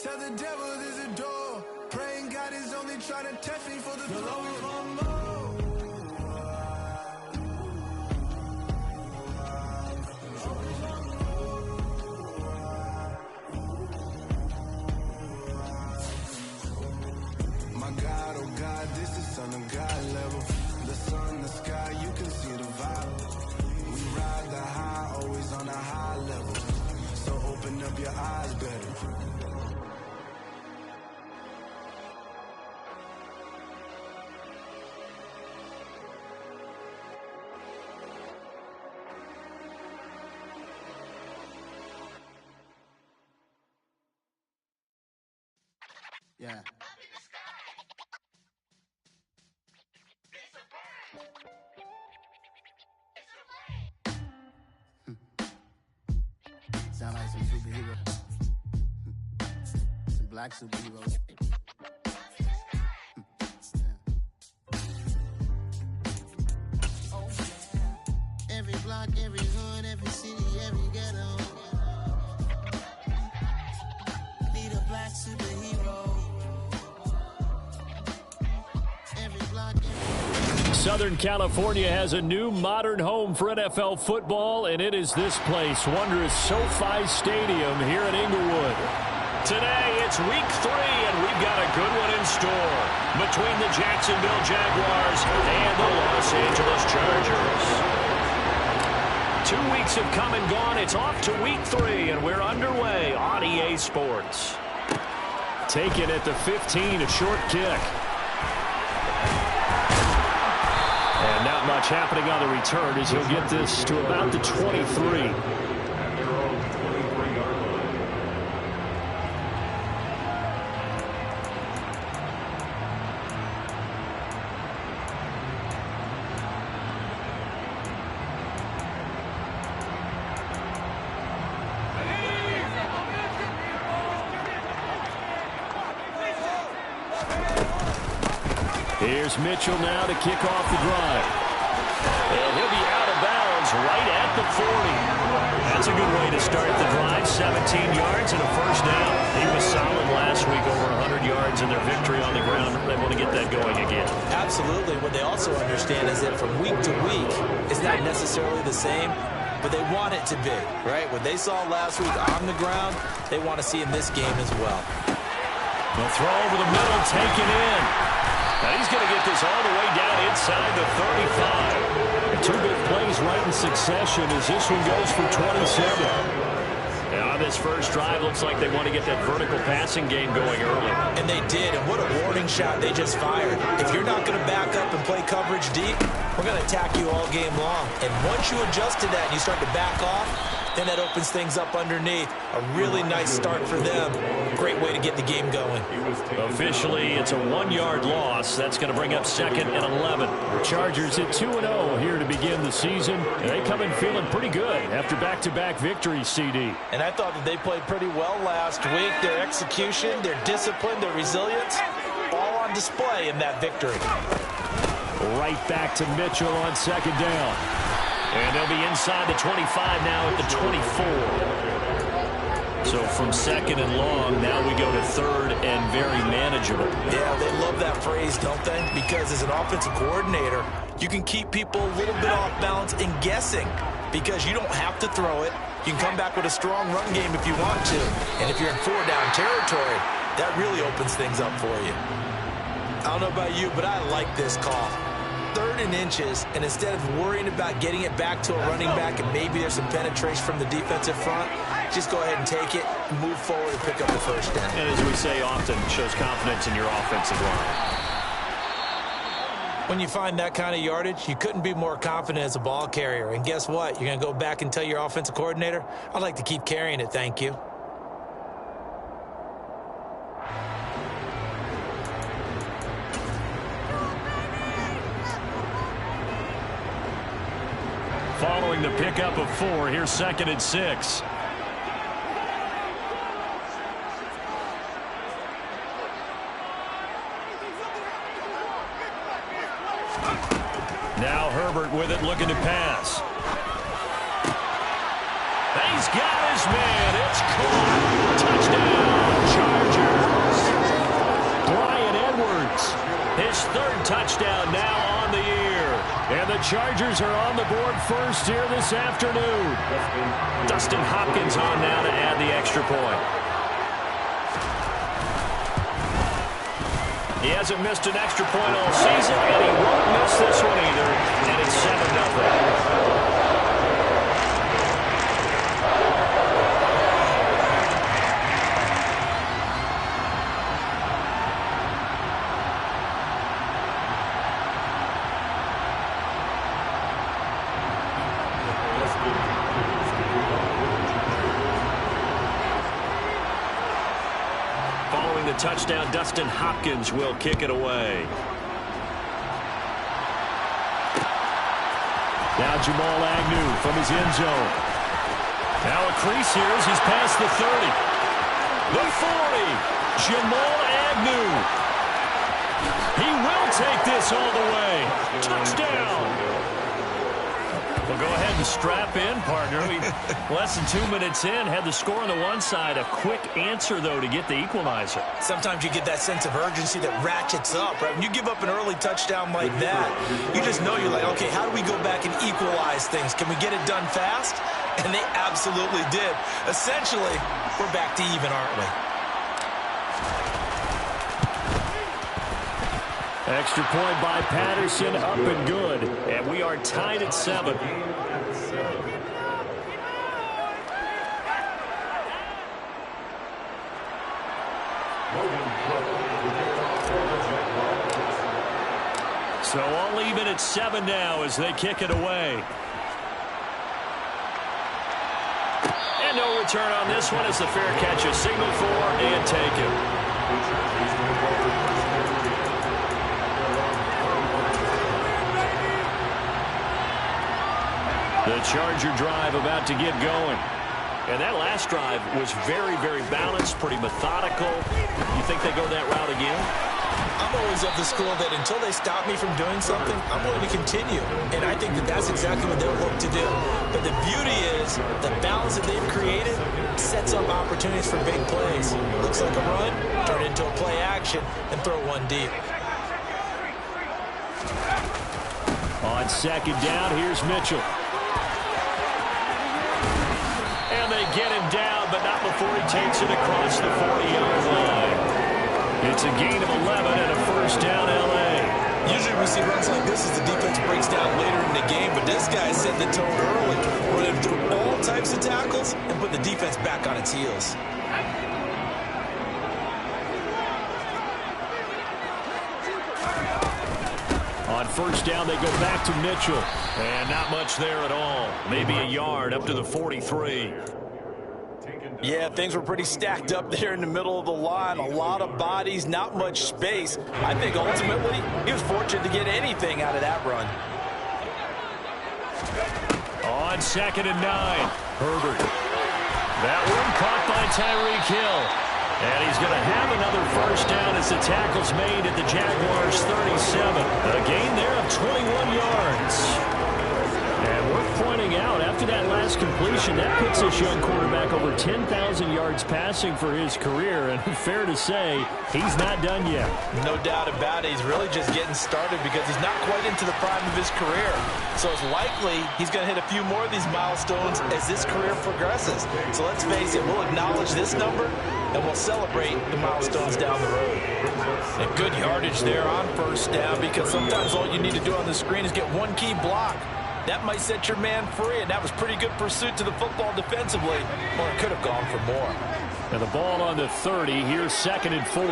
Tell the devil there's a door. Praying God is only trying to test me for the flow. My God, oh God, this is Son of God level. The sun, the sky, you can see the vibe. We ride the high, always on a high level. So open up your eyes better. Yeah. Sound like some superheroes. Some black superheroes. Every block, every hood, every city, every ghetto. Need a black superhero. Every block, Southern California has a new modern home for NFL football, and it is this place, wondrous SoFi Stadium here in Inglewood. Today, it's week 3, and we've got a good one in store between the Jacksonville Jaguars and the Los Angeles Chargers. 2 weeks have come and gone. It's off to week 3, and we're underway on EA Sports. Taken at the 15, a short kick. And not much happening on the return as he'll get this to about the 23. Here's Mitchell now to kick off the drive. And he'll be out of bounds right at the 40. That's a good way to start the drive. 17 yards and a first down. He was solid last week, over 100 yards in their victory on the ground. They want to get that going again. Absolutely. What they also understand is that from week to week, it's not necessarily the same, but they want it to be, right? What they saw last week on the ground, they want to see in this game as well. The throw over the middle, taken in. Now he's going to get this all the way down inside the 35. And 2 big plays right in succession as this one goes for 27. Now on this first drive, looks like they want to get that vertical passing game going early. And they did, and what a warning shot they just fired. If you're not going to back up and play coverage deep, we're going to attack you all game long. And once you adjust to that and you start to back off, then that opens things up underneath. A really nice start for them. Great way to get the game going. Officially, it's a 1-yard loss. That's going to bring up 2nd and 11. Chargers at 2-0 here to begin the season. And they come in feeling pretty good after back-to-back victories, CD. And I thought that they played pretty well last week. Their execution, their discipline, their resilience, all on display in that victory. Right back to Mitchell on 2nd down. And they'll be inside the 25 now at the 24. So from 2nd and long, now we go to 3rd and very manageable. Yeah, they love that phrase, don't they? Because as an offensive coordinator, you can keep people a little bit off balance and guessing because you don't have to throw it. You can come back with a strong run game if you want to. And if you're in 4-down territory, that really opens things up for you. I don't know about you, but I like this call. 3rd and inches, and instead of worrying about getting it back to a running back and maybe there's some penetration from the defensive front, just go ahead and take it, move forward, and pick up the first down. And as we say often, shows confidence in your offensive line. When you find that kind of yardage, you couldn't be more confident as a ball carrier. And guess what? You're going to go back and tell your offensive coordinator, I'd like to keep carrying it, thank you. Following the pickup of 4, here's 2nd and 6. Now Herbert with it, looking to pass. He's got his man. It's caught. Touchdown, Chargers. Chargers are on the board first here this afternoon. Dustin Hopkins on now to add the extra point. He hasn't missed an extra point all season, and he won't miss this one either. And it's 7-0. Touchdown, Dustin Hopkins will kick it away. Now Jamal Agnew from his end zone. Now a crease here as he's past the 30. The 40. Jamal Agnew. He will take this all the way. Touchdown. Well, go ahead and strap in, partner. Less than 2 minutes in, had the score on the one side. A quick answer, though, to get the equalizer. Sometimes you get that sense of urgency that ratchets up, right? When you give up an early touchdown like that, you just know you're like, okay, how do we go back and equalize things? Can we get it done fast? And they absolutely did. Essentially, we're back to even, aren't we? Extra point by Patterson, up and good. And we are tied at 7. So all even at 7 now as they kick it away. And no return on this one as the fair catch is signaled for and taken. The Charger drive about to get going. And that last drive was very, very balanced, pretty methodical. You think they go that route again? I'm always of the school that until they stop me from doing something, I'm going to continue. And I think that that's exactly what they'll look to do. But the beauty is the balance that they've created sets up opportunities for big plays. Looks like a run, turn it into a play action, and throw one deep. On second down, here's Mitchell. And they get him down, but not before he takes it across the 40-yard line. It's a gain of 11 and a first down, L.A. Usually we see runs like this as the defense breaks down later in the game, but this guy set the tone early, running through all types of tackles and put the defense back on its heels. On first down, they go back to Mitchell. And not much there at all. Maybe a yard up to the 43. Yeah, things were pretty stacked up there in the middle of the line. A lot of bodies, not much space. I think ultimately he was fortunate to get anything out of that run. On second and 9, Herbert. That one caught by Tyreek Hill. And he's going to have another first down as the tackle's made at the Jaguars' 37. A gain there of 21 yards. And worth pointing out, after that last completion, that puts this young quarterback over 10,000 yards passing for his career. And fair to say, he's not done yet. No doubt about it. He's really just getting started because he's not quite into the prime of his career. So it's likely he's going to hit a few more of these milestones as this career progresses. So let's face it, we'll acknowledge this number and we'll celebrate the milestones down the road. And good yardage there on first down because sometimes all you need to do on the screen is get one key block. That might set your man free, and that was pretty good pursuit to the football defensively, or it could have gone for more. And the ball on the 30, here's second and 4.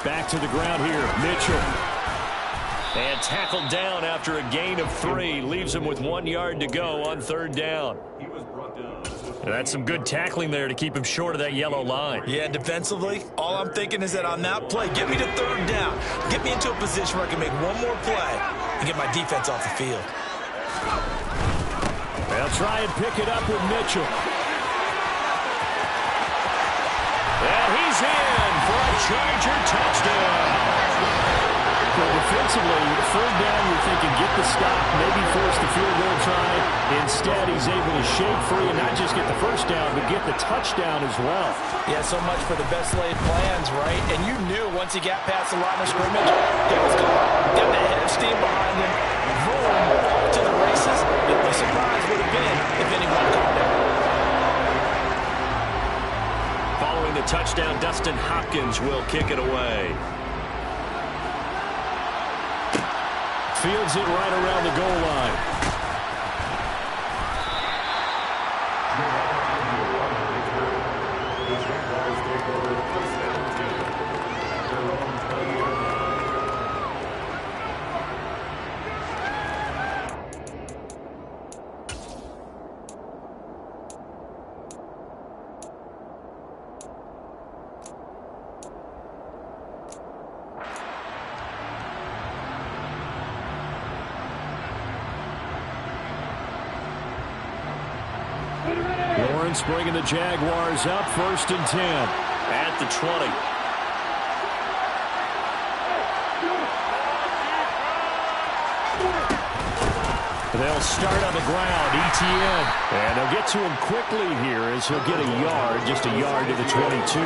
Back to the ground here, Mitchell. And tackled down after a gain of 3. Leaves him with 1 yard to go on third down. And that's some good tackling there to keep him short of that yellow line. Yeah, defensively, all I'm thinking is that on that play, get me to third down. Get me into a position where I can make one more play and get my defense off the field. They'll try and pick it up with Mitchell. And he's in for a Charger touchdown. So defensively, third down, you're thinking get the stop, maybe force the field goal try. Instead, he's able to shake free and not just get the first down, but get the touchdown as well. Yeah, so much for the best laid plans, right? And you knew once he got past the line of scrimmage, it was gone. Got the head of steam behind him. Boom, off to the races. The only surprise would have been if anyone caught him. Following the touchdown, Dustin Hopkins will kick it away. Fields it right around the goal line. Lawrence bringing the Jaguars up, 1st and 10 at the 20. They'll start on the ground, ETN. And they'll get to him quickly here as he'll get a yard, just a yard to the 22.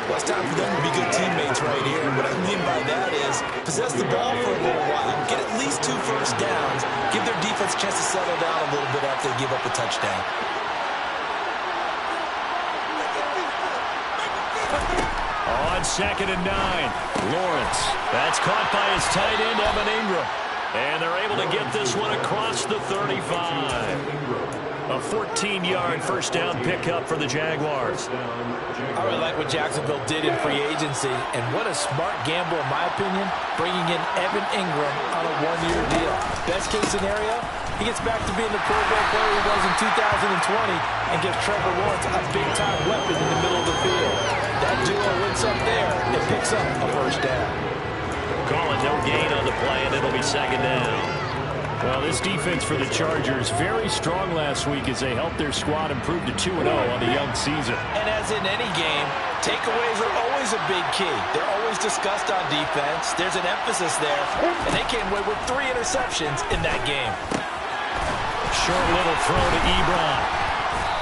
Well, it's time for them to be good teammates right here. What I mean by that is possess the ball for a little while, get at least 2 first downs, give their defense a chance to settle down a little bit after they give up a touchdown. On 2nd and 9, Lawrence. That's caught by his tight end, Evan Ingram. And they're able to get this one across the 35. A 14-yard first down pickup for the Jaguars. I really like what Jacksonville did in free agency, and what a smart gamble, in my opinion, bringing in Evan Ingram on a 1-year deal. Best case scenario, he gets back to being the Pro Bowl player he was in 2020 and gives Trevor Lawrence a big-time weapon in the middle of the field. That duo wins up there and picks up a first down. Call it no gain on the play, and it'll be 2nd down. Well, this defense for the Chargers very strong last week as they helped their squad improve to 2-0 on the young season. And as in any game, takeaways are always a big key. They're always discussed on defense. There's an emphasis there, and they came away with 3 interceptions in that game. Short little throw to Ebron.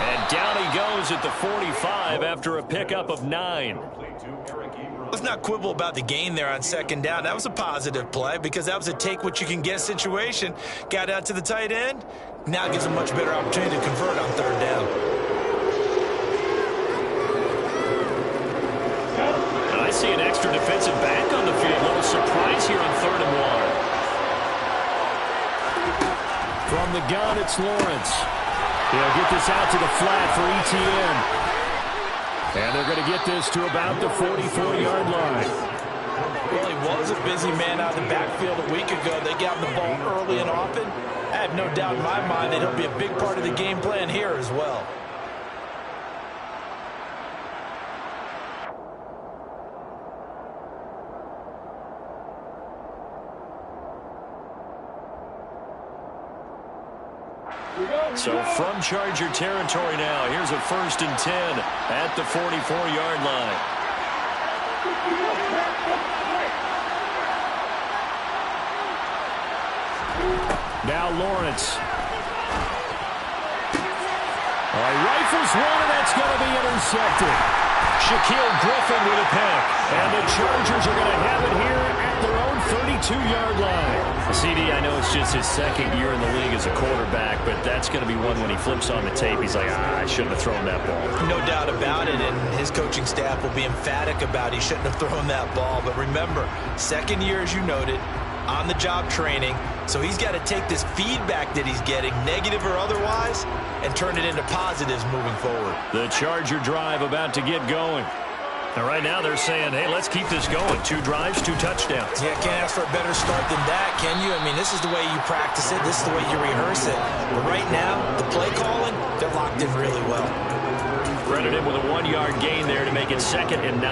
And down he goes at the 45 after a pickup of 9. Let's not quibble about the gain there on 2nd down. That was a positive play because that was a take-what-you-can-get situation. Got out to the tight end. Now gives a much better opportunity to convert on 3rd down. I see an extra defensive back on the field. A little surprise here on 3rd and 1. From the gun, it's Lawrence. He'll get this out to the flat for ETN. And they're going to get this to about the 44-yard line. Well, he was a busy man out of the backfield a week ago. They got him the ball early and often. I have no doubt in my mind that he'll be a big part of the game plan here as well. So from Charger territory now, here's a 1st and 10 at the 44-yard line. Now Lawrence. Rifles one, and that's going to be intercepted. Shaquille Griffin with a pick. And the Chargers are going to have it here at their own 32-yard line. CD, I know it's just his 2nd year in the league as a quarterback, but that's going to be one when he flips on the tape. He's like, I shouldn't have thrown that ball. No doubt about it, and his coaching staff will be emphatic about he shouldn't have thrown that ball. But remember, 2nd year, as you noted, on-the-job training, so he's got to take this feedback that he's getting, negative or otherwise, and turn it into positives moving forward. The Charger drive about to get going. And right now they're saying, hey, let's keep this going. 2 drives, 2 touchdowns. Yeah, can't ask for a better start than that, can you? I mean, this is the way you practice it. This is the way you rehearse it. But right now, the play calling, they're locked in really well. Credit him with a 1-yard gain there to make it 2nd and 9.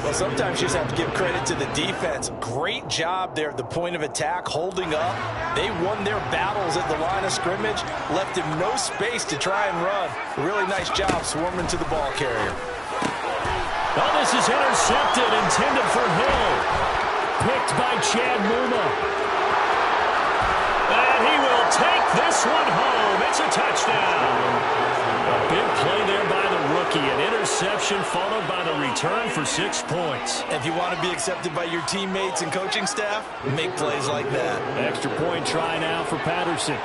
Well, sometimes you just have to give credit to the defense. Great job there at the point of attack, holding up. They won their battles at the line of scrimmage, left him no space to try and run. Really nice job swarming to the ball carrier. Oh, this is intercepted, intended for Hill. Picked by Chad Muma. And he will take this one home. It's a touchdown. A big play unlucky. An interception followed by the return for 6 points. If you want to be accepted by your teammates and coaching staff, make plays like that. Extra point try now for Patterson.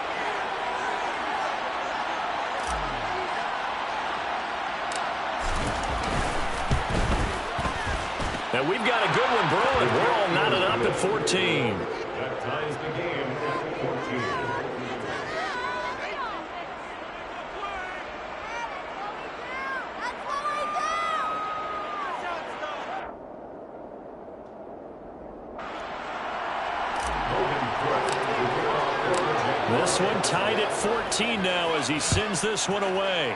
And we've got a good one brewing. We're all knotted up at 14. That ties the game at 14. This one tied at 14 now as he sends this one away.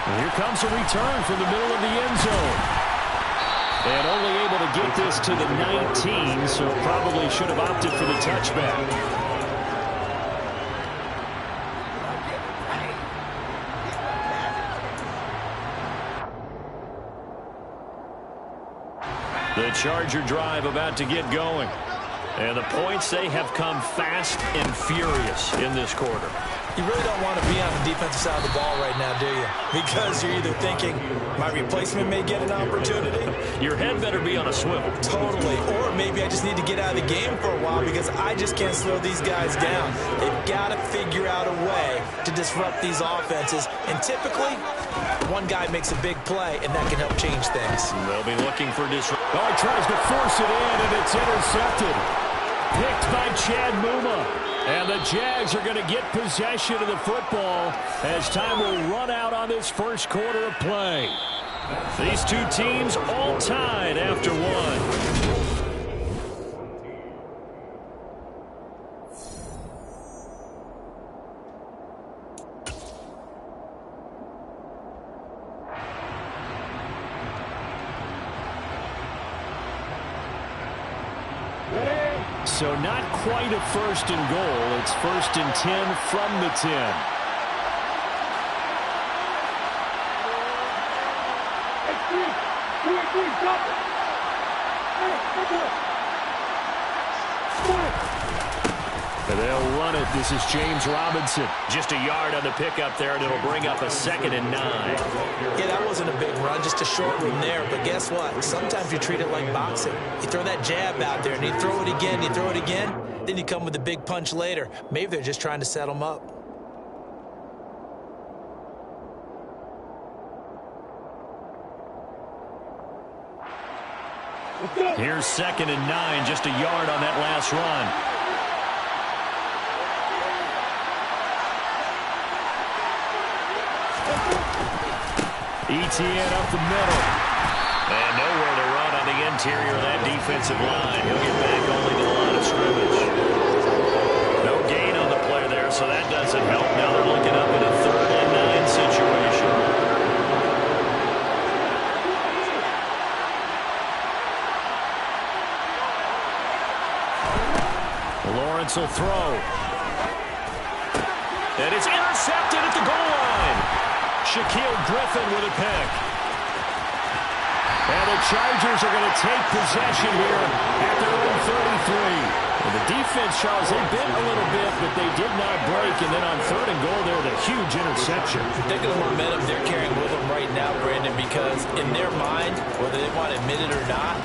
And here comes a return from the middle of the end zone. And only able to get this to the 19, so probably should have opted for the touchback. The Charger drive about to get going. And the points, they have come fast and furious in this quarter. You really don't want to be on the defensive side of the ball right now, do you? Because you're either thinking, my replacement may get an opportunity. Your head better be on a swivel. Totally. Or maybe I just need to get out of the game for a while because I just can't slow these guys down. They've got to figure out a way to disrupt these offenses. And typically, one guy makes a big play, and that can help change things. They'll be looking for disruption. Oh, he tries to force it in, and it's intercepted. Picked by Chad Muma. And the Jags are going to get possession of the football as time will run out on this first quarter of play. These two teams all tied after one. So not quite a first and goal. It's 1st and 10 from the 10. And they'll run it. This is James Robinson. Just a yard on the pickup there, and it'll bring up a 2nd and 9. Yeah, that wasn't a big run, just a short one there. But guess what? Sometimes you treat it like boxing. You throw that jab out there, and you throw it again, you throw it again. Then you come with a big punch later. Maybe they're just trying to set them up. Here's 2nd and 9, just a yard on that last run. ETN up the middle. And nowhere to run on the interior of that defensive line. He'll get back only to the line of scrimmage. No gain on the play there, so that doesn't help. Now they're looking up at a 3rd and 9 situation. Lawrence will throw. And it's intercepted at the goal line. Shaquille Griffin with a pick. And the Chargers are going to take possession here at their own 33. Well, the defense, Charles, they bit a little bit, but they did not break. And then on 3rd and goal there, the huge interception. Think of the momentum they're carrying with them right now, Brandon, because in their mind, whether they want to admit it or not,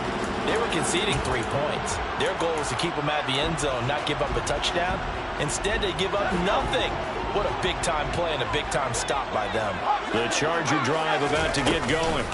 they were conceding 3 points. Their goal was to keep them at the end zone, not give up a touchdown. Instead, they give up nothing. What a big-time play and a big-time stop by them. The Charger drive about to get going.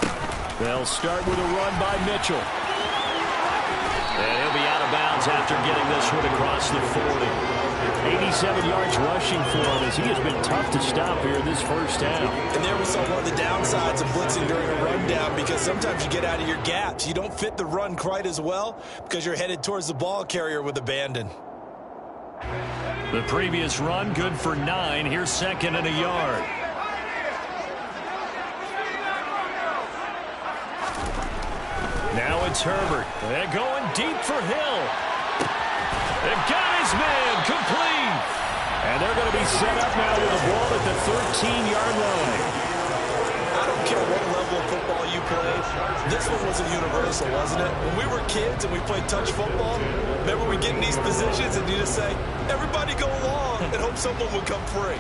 They'll start with a run by Mitchell. And he'll be out of bounds after getting this one across the 40. 87 yards rushing for him as he has been tough to stop here in this first half. And there was one of the downsides of blitzing during a rundown because sometimes you get out of your gaps. You don't fit the run quite as well because you're headed towards the ball carrier with abandon. The previous run good for 9. Here's 2nd and a yard. Now it's Herbert. They're going deep for Hill. They got his man complete. And they're going to be set up now with the ball at the 13-yard line. I don't care what level of football you play. This one was a universal, wasn't it? When we were kids and we played touch football, remember we get in these positions and you just say, everybody go along and hope someone would come free.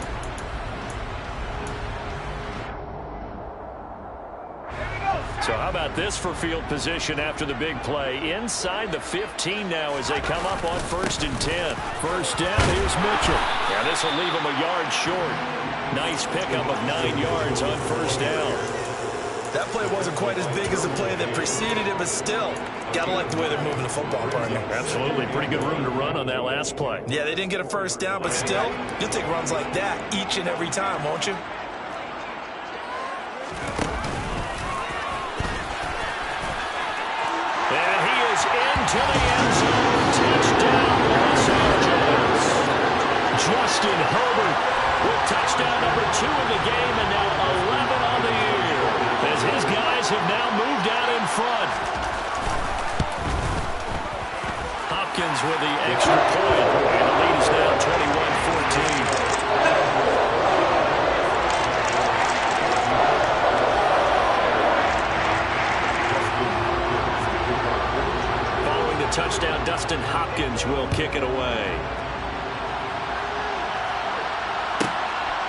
So how about this for field position after the big play? Inside the 15 now as they come up on 1st and 10. First down, here's Mitchell. Yeah, this will leave him a yard short. Nice pickup of 9 yards on 1st down. That play wasn't quite as big as the play that preceded it, but still, gotta like the way they're moving the football, partner. Absolutely. Pretty good room to run on that last play. Yeah, they didn't get a first down, but still, you'll take runs like that each and every time, won't you? And he is into the end zone. Touchdown, Los Angeles. Justin Herbert with touchdown number 2 in the game, and now 11 on the year, as his guys have now moved out in front. Hopkins with the extra point, and the lead is now 21-14. Following the touchdown, Dustin Hopkins will kick it away.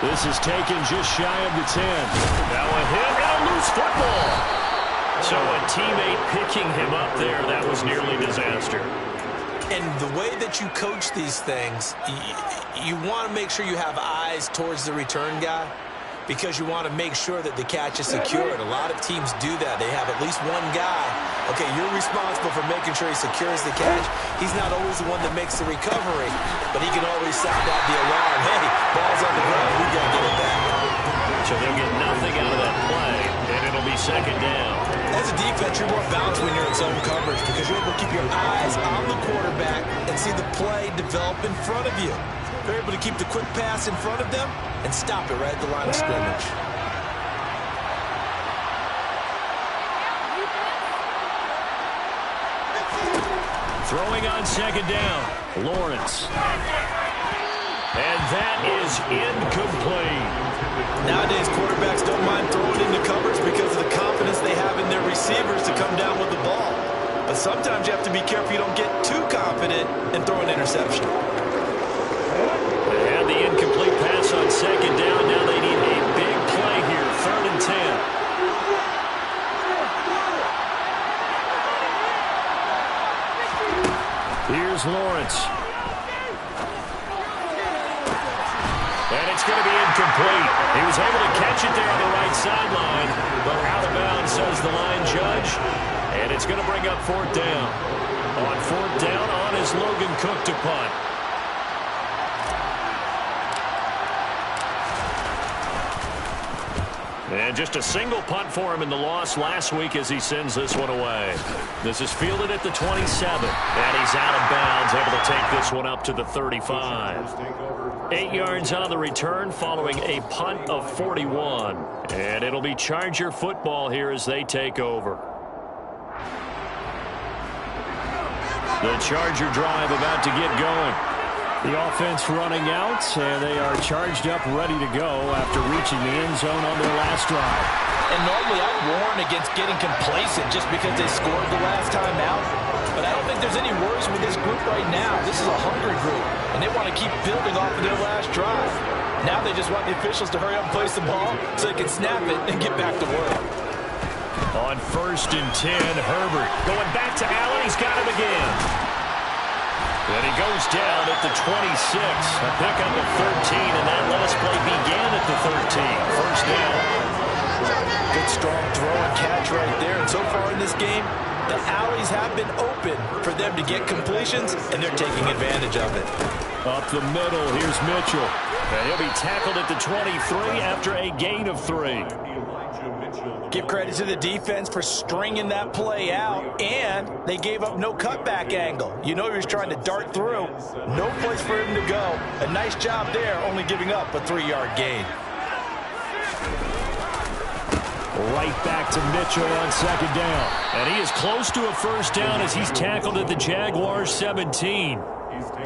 This is taken just shy of the 10. Now a hit and a loose football. So a teammate picking him up there, that was nearly disaster. And the way that you coach these things, you want to make sure you have eyes towards the return guy because you want to make sure that the catch is secured. A lot of teams do that. They have at least one guy. Okay, you're responsible for making sure he secures the catch. He's not always the one that makes the recovery, but he can always sound out the alarm. Hey, ball's on the ground. We got to get it back. So they'll get nothing out of that play, and it'll be 2nd down. As a defense, you're more balanced when you're in zone coverage because you're able to keep your eyes on the quarterback and see the play develop in front of you. They're able to keep the quick pass in front of them and stop it right at the line of scrimmage. Throwing on 2nd down, Lawrence. And that is incomplete. Nowadays, quarterbacks don't mind throwing into coverage because of the confidence they have in their receivers to come down with the ball. But sometimes you have to be careful you don't get too confident and throw an interception. They had the incomplete pass on 2nd down. Now they need a big play here, 3rd and 10. Here's Lawrence. And it's going to be incomplete. He was able to catch it there on the right sideline, but out of bounds, says the line judge. And it's going to bring up 4th down. On 4th down, on is Logan Cook to punt. And just a single punt for him in the loss last week as he sends this one away. This is fielded at the 27. And he's out of bounds, able to take this one up to the 35. 8 yards on the return following a punt of 41. And it'll be Charger football here as they take over. The Charger drive about to get going. The offense running out, and they are charged up, ready to go after reaching the end zone on their last drive. And normally I warn against getting complacent just because they scored the last time out. But I don't think there's any worries with this group right now. This is a hungry group, and they want to keep building off of their last drive. Now they just want the officials to hurry up and place the ball so they can snap it and get back to work. On 1st and 10, Herbert going back to Allen. He's got him again. And he goes down at the 26. A pickup of 13, and that last play began at the 13. First down. Good strong throw and catch right there. And so far in this game, the alleys have been open for them to get completions, and they're taking advantage of it. Up the middle, here's Mitchell. And he'll be tackled at the 23 after a gain of 3. Give credit to the defense for stringing that play out, and they gave up no cutback angle. You know he was trying to dart through. No place for him to go. A nice job there, only giving up a 3-yard gain. Right back to Mitchell on 2nd down. And he is close to a first down as he's tackled at the Jaguars 17.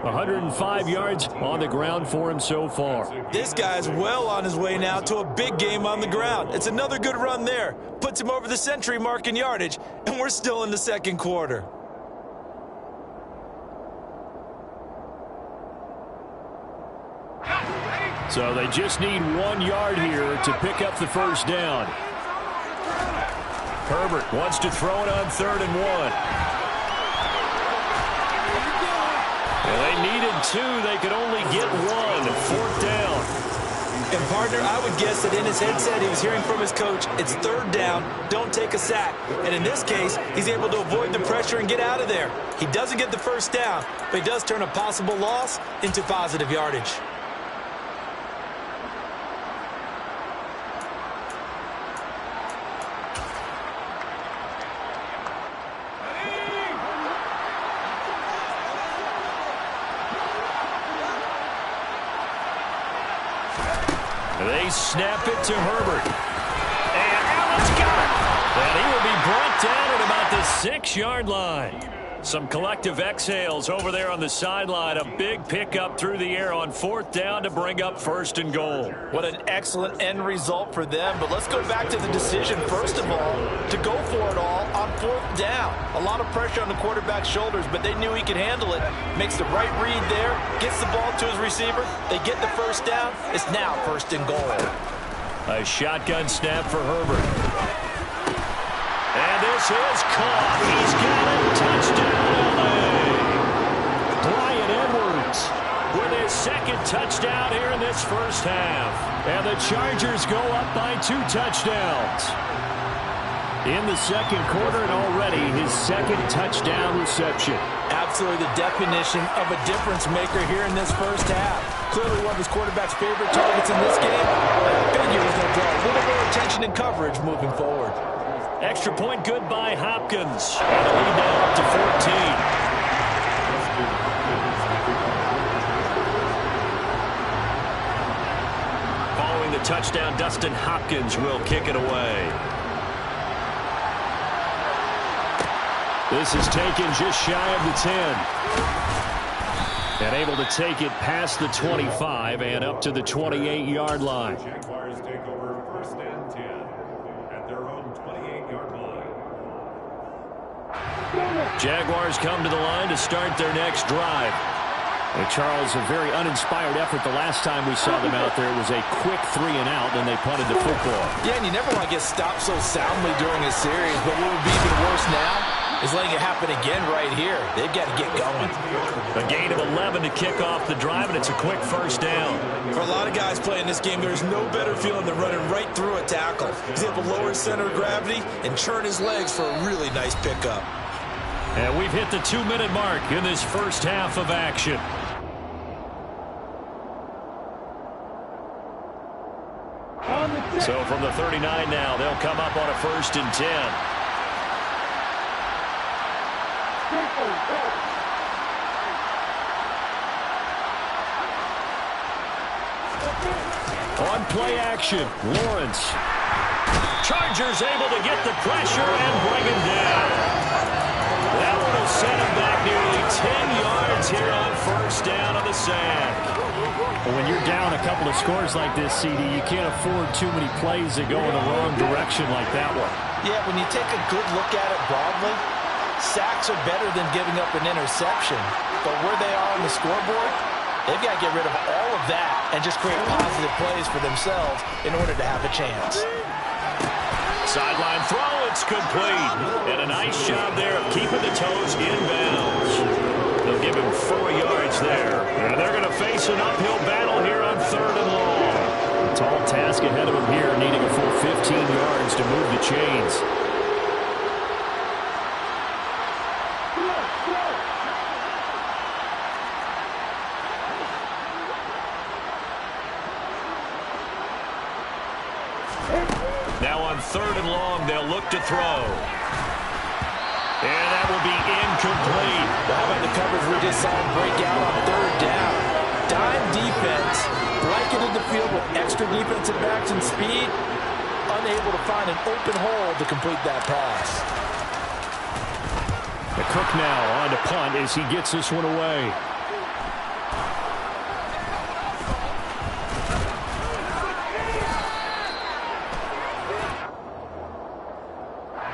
105 yards on the ground for him so far. This guy's well on his way now to a big game on the ground. It's another good run there. Puts him over the century mark in yardage, and we're still in the 2nd quarter. So they just need 1 yard here to pick up the first down. Herbert wants to throw it on 3rd and 1. Well, they needed 2. They could only get 1. 4th down. And, partner, I would guess that in his headset he was hearing from his coach, it's 3rd down, don't take a sack. And in this case, he's able to avoid the pressure and get out of there. He doesn't get the 1st down, but he does turn a possible loss into positive yardage. They snap it to Herbert. And Allen's got it. And he will be brought down at about the 6-yard line. Some collective exhales over there on the sideline. A big pickup through the air on 4th down to bring up 1st and goal. What an excellent end result for them. But let's go back to the decision, first of all, to go for it all on 4th down. A lot of pressure on the quarterback's shoulders, but they knew he could handle it. Makes the right read there, gets the ball to his receiver. They get the 1st down. It's now 1st and goal. A shotgun snap for Herbert. And this is caught. He's got it. Touchdown, LA. Bryan Edwards with his 2nd touchdown here in this 1st half. And the Chargers go up by 2 touchdowns. In the 2nd quarter, and already his 2nd touchdown reception. Absolutely the definition of a difference maker here in this 1st half. Clearly one of his quarterback's favorite targets in this game. I figure he's going to draw a little more attention and coverage moving forward. Extra point good by Hopkins. And the lead now up to 14. Following the touchdown, Dustin Hopkins will kick it away. This is taken just shy of the 10. And able to take it past the 25 and up to the 28-yard line. Jaguars take over 1st and 10 at their own 28-yard line. Jaguars come to the line to start their next drive. And Charles, a very uninspired effort the last time we saw them out there. It was a quick 3 and out, and they punted the football. Yeah, and you never want to get stopped so soundly during a series, but what would be even worse now is letting it happen again right here. They've got to get going. A gain of 11 to kick off the drive, and it's a quick 1st down. For a lot of guys playing this game, there's no better feeling than running right through a tackle. He's able to lower his center of gravity and churn his legs for a really nice pickup. And we've hit the 2-minute mark in this 1st half of action. So from the 39 now, they'll come up on a 1st and 10. On play action, Lawrence. Chargers able to get the pressure and bring him down. That one will set him back nearly 10 yards here on 1st down on the sack. When you're down a couple of scores like this, CD, you can't afford too many plays that go in the wrong direction like that one. Yeah, when you take a good look at it broadly, sacks are better than giving up an interception. But where they are on the scoreboard, they've got to get rid of all of that and just create positive plays for themselves in order to have a chance. Sideline throw, it's complete. And a nice job there of keeping the toes inbounds. They'll give him 4 yards there. And they're going to face an uphill battle here on 3rd and long. A tall task ahead of him here, needing a full 15 yards to move the chains. Now on 3rd and long, they'll look to throw. And that will be incomplete. Well, how about the coverage we just saw him break out on 3rd down? Dime defense, blanketed the field with extra defensive backs and speed, unable to find an open hole to complete that pass. The Cook now on to punt as he gets this one away.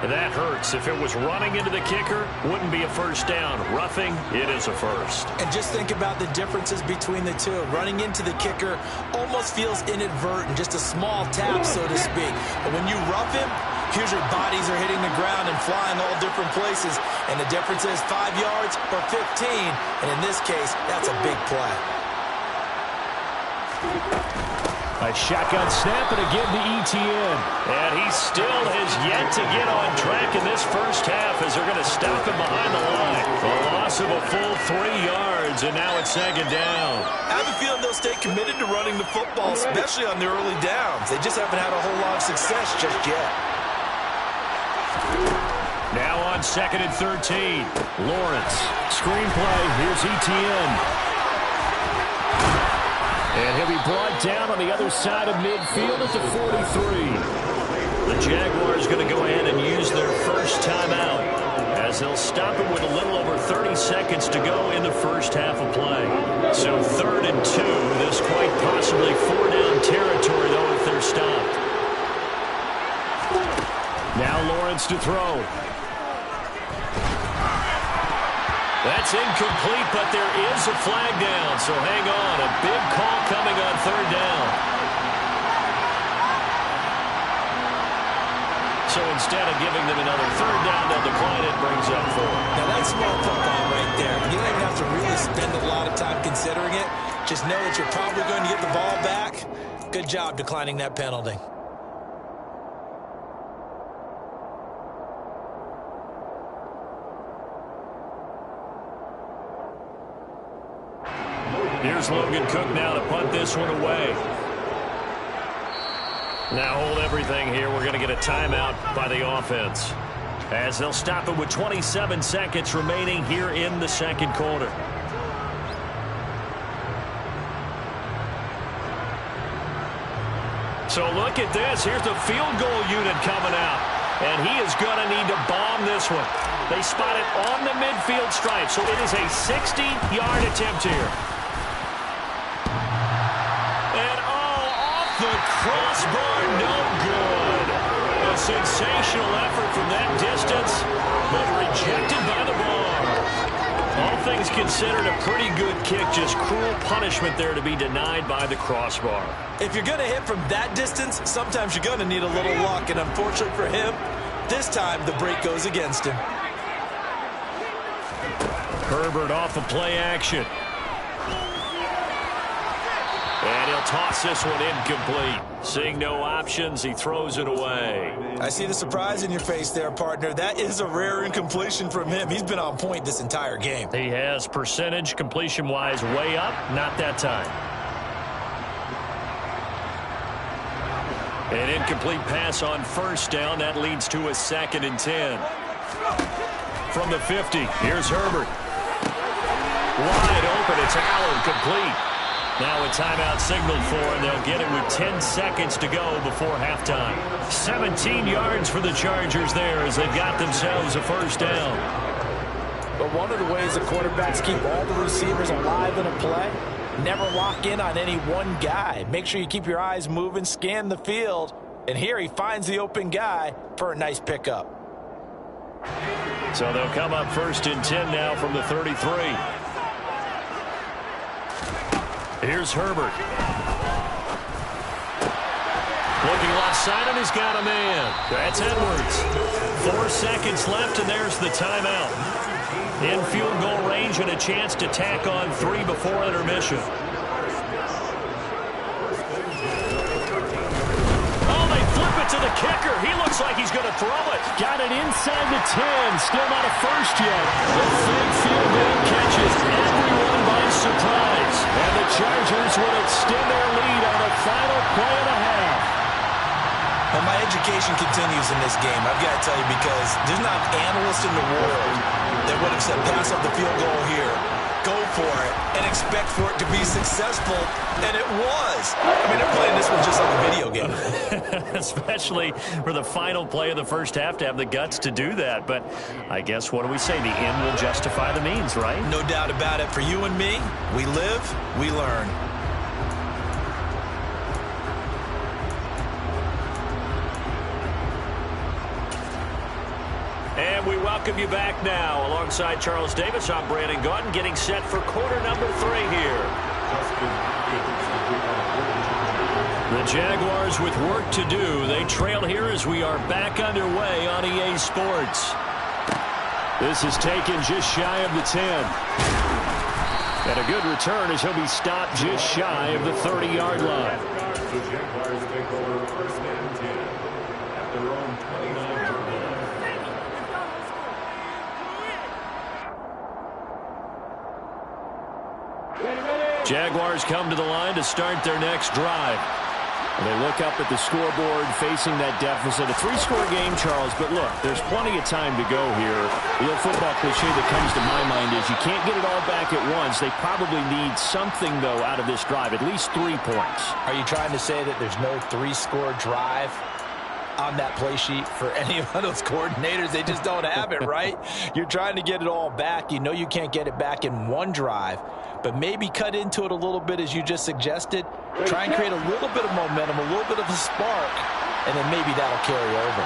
That hurts. If it was running into the kicker, wouldn't be a 1st down. Roughing, it is a 1st. And just think about the differences between the two. Running into the kicker almost feels inadvertent, just a small tap, so to speak. But when you rough him, Usually bodies are hitting the ground and flying all different places, and the difference is 5 yards or 15, and in this case, that's a big play. A shotgun snap and again to Etienne. And he still has yet to get on track in this first half as they're going to stop him behind the line. A loss of a full 3 yards, and now it's second down. I have a feeling they'll stay committed to running the football, especially on the early downs. They just haven't had a whole lot of success just yet. Now on 2nd and 13. Lawrence. Screenplay. Here's Etienne. And he'll be brought down on the other side of midfield at the 43. The Jaguars going to go ahead and use their first timeout as they'll stop him with a little over 30 seconds to go in the first half of play. So 3rd and 2. This quite possibly 4-down territory, though, if they're stopped. Now Lawrence to throw. That's incomplete, but there is a flag down, so hang on. A big call coming on 3rd down. So instead of giving them another 3rd down, they'll decline it, brings up 4. Now that's smart football right there. You don't even have to really spend a lot of time considering it. Just know that you're probably going to get the ball back. Good job declining that penalty. Here's Logan Cook now to punt this one away. Now hold everything here. We're going to get a timeout by the offense as they'll stop it with 27 seconds remaining here in the second quarter. So look at this. Here's the field goal unit coming out, and he is going to need to bomb this one. They spot it on the midfield stripe, so it is a 60-yard attempt here. The crossbar, no good. A sensational effort from that distance, but rejected by the bar. All things considered, a pretty good kick. Just cruel punishment there to be denied by the crossbar. If you're going to hit from that distance, sometimes you're going to need a little luck. And unfortunately for him, this time the break goes against him. Herbert off of play action. And he'll toss this one incomplete. Seeing no options, he throws it away. I see the surprise in your face there, partner. That is a rare incompletion from him. He's been on point this entire game. He has percentage completion-wise way up, not that time. An incomplete pass on 1st down. That leads to a 2nd and 10. From the 50, here's Herbert. Wide open, it's Allen, complete. Now a timeout signaled for, and they'll get it with 10 seconds to go before halftime. 17 yards for the Chargers there as they've got themselves a 1st down. But one of the ways the quarterbacks keep all the receivers alive in a play, never lock in on any one guy. Make sure you keep your eyes moving, scan the field, and here he finds the open guy for a nice pickup. So they'll come up 1st and 10 now from the 33. Here's Herbert. Looking left side, and he's got a man. That's Edwards. 4 seconds left, and there's the timeout. In field goal range and a chance to tack on 3 before intermission. Oh, they flip it to the kicker. He looks like he's going to throw it. Got it inside the 10. Still not a first yet. The fake field goal catches everyone by surprise. And the Chargers will extend their lead on the final play of the half. Well, my education continues in this game, I've got to tell you, because there's not an analyst in the world that would have said pass up the field goal here, go for it, and expect for it to be successful, and it was. I mean, they're playing this one just like a video game. Especially for the final play of the first half to have the guts to do that. But I guess, what do we say? The end will justify the means, right? No doubt about it. For you and me, we live, we learn. And we welcome you back now. Alongside Charles Davis, I'm Brandon Gaudin, getting set for quarter number 3 here. The Jaguars with work to do. They trail here as we are back underway on EA Sports. This is taken just shy of the 10. And a good return as he'll be stopped just shy of the 30-yard line. The Jaguars take over first and 10 at their own 29-yard line. Jaguars come to the line to start their next drive. And they look up at the scoreboard facing that deficit. A 3-score game, Charles, but look, there's plenty of time to go here. The old football cliche that comes to my mind is you can't get it all back at once. They probably need something, though, out of this drive, at least 3 points. Are you trying to say that there's no 3-score drive on that play sheet for any of those coordinators? They just don't have it, right? You're trying to get it all back. You know you can't get it back in one drive, but maybe cut into it a little bit as you just suggested. Try and create a little bit of momentum, a little bit of a spark, and then maybe that'll carry over.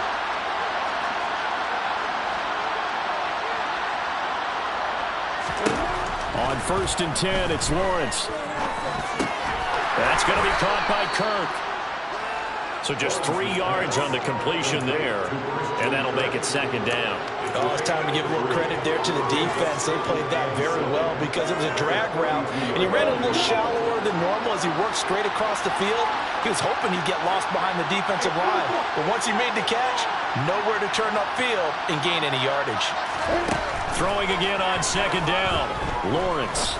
On 1st and 10, it's Lawrence. That's going to be caught by Kirk. So just 3 yards on the completion there, and that'll make it 2nd down. Oh, it's time to give a little credit there to the defense. They played that very well because it was a drag route, and he ran a little shallower than normal as he worked straight across the field. He was hoping he'd get lost behind the defensive line, but once he made the catch, nowhere to turn upfield and gain any yardage. Throwing again on 2nd down, Lawrence.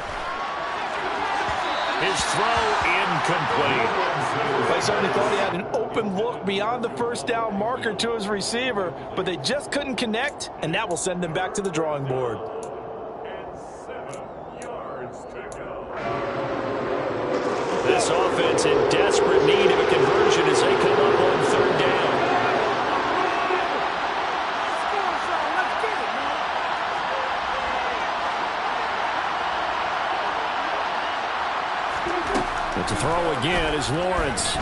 His throw incomplete. I certainly thought he had an open look beyond the 1st down marker to his receiver, but they just couldn't connect, and that will send them back to the drawing board. And 7 yards to go. This offense in desperate need of a conversion as they come up on 3rd down. But to throw again is Lawrence.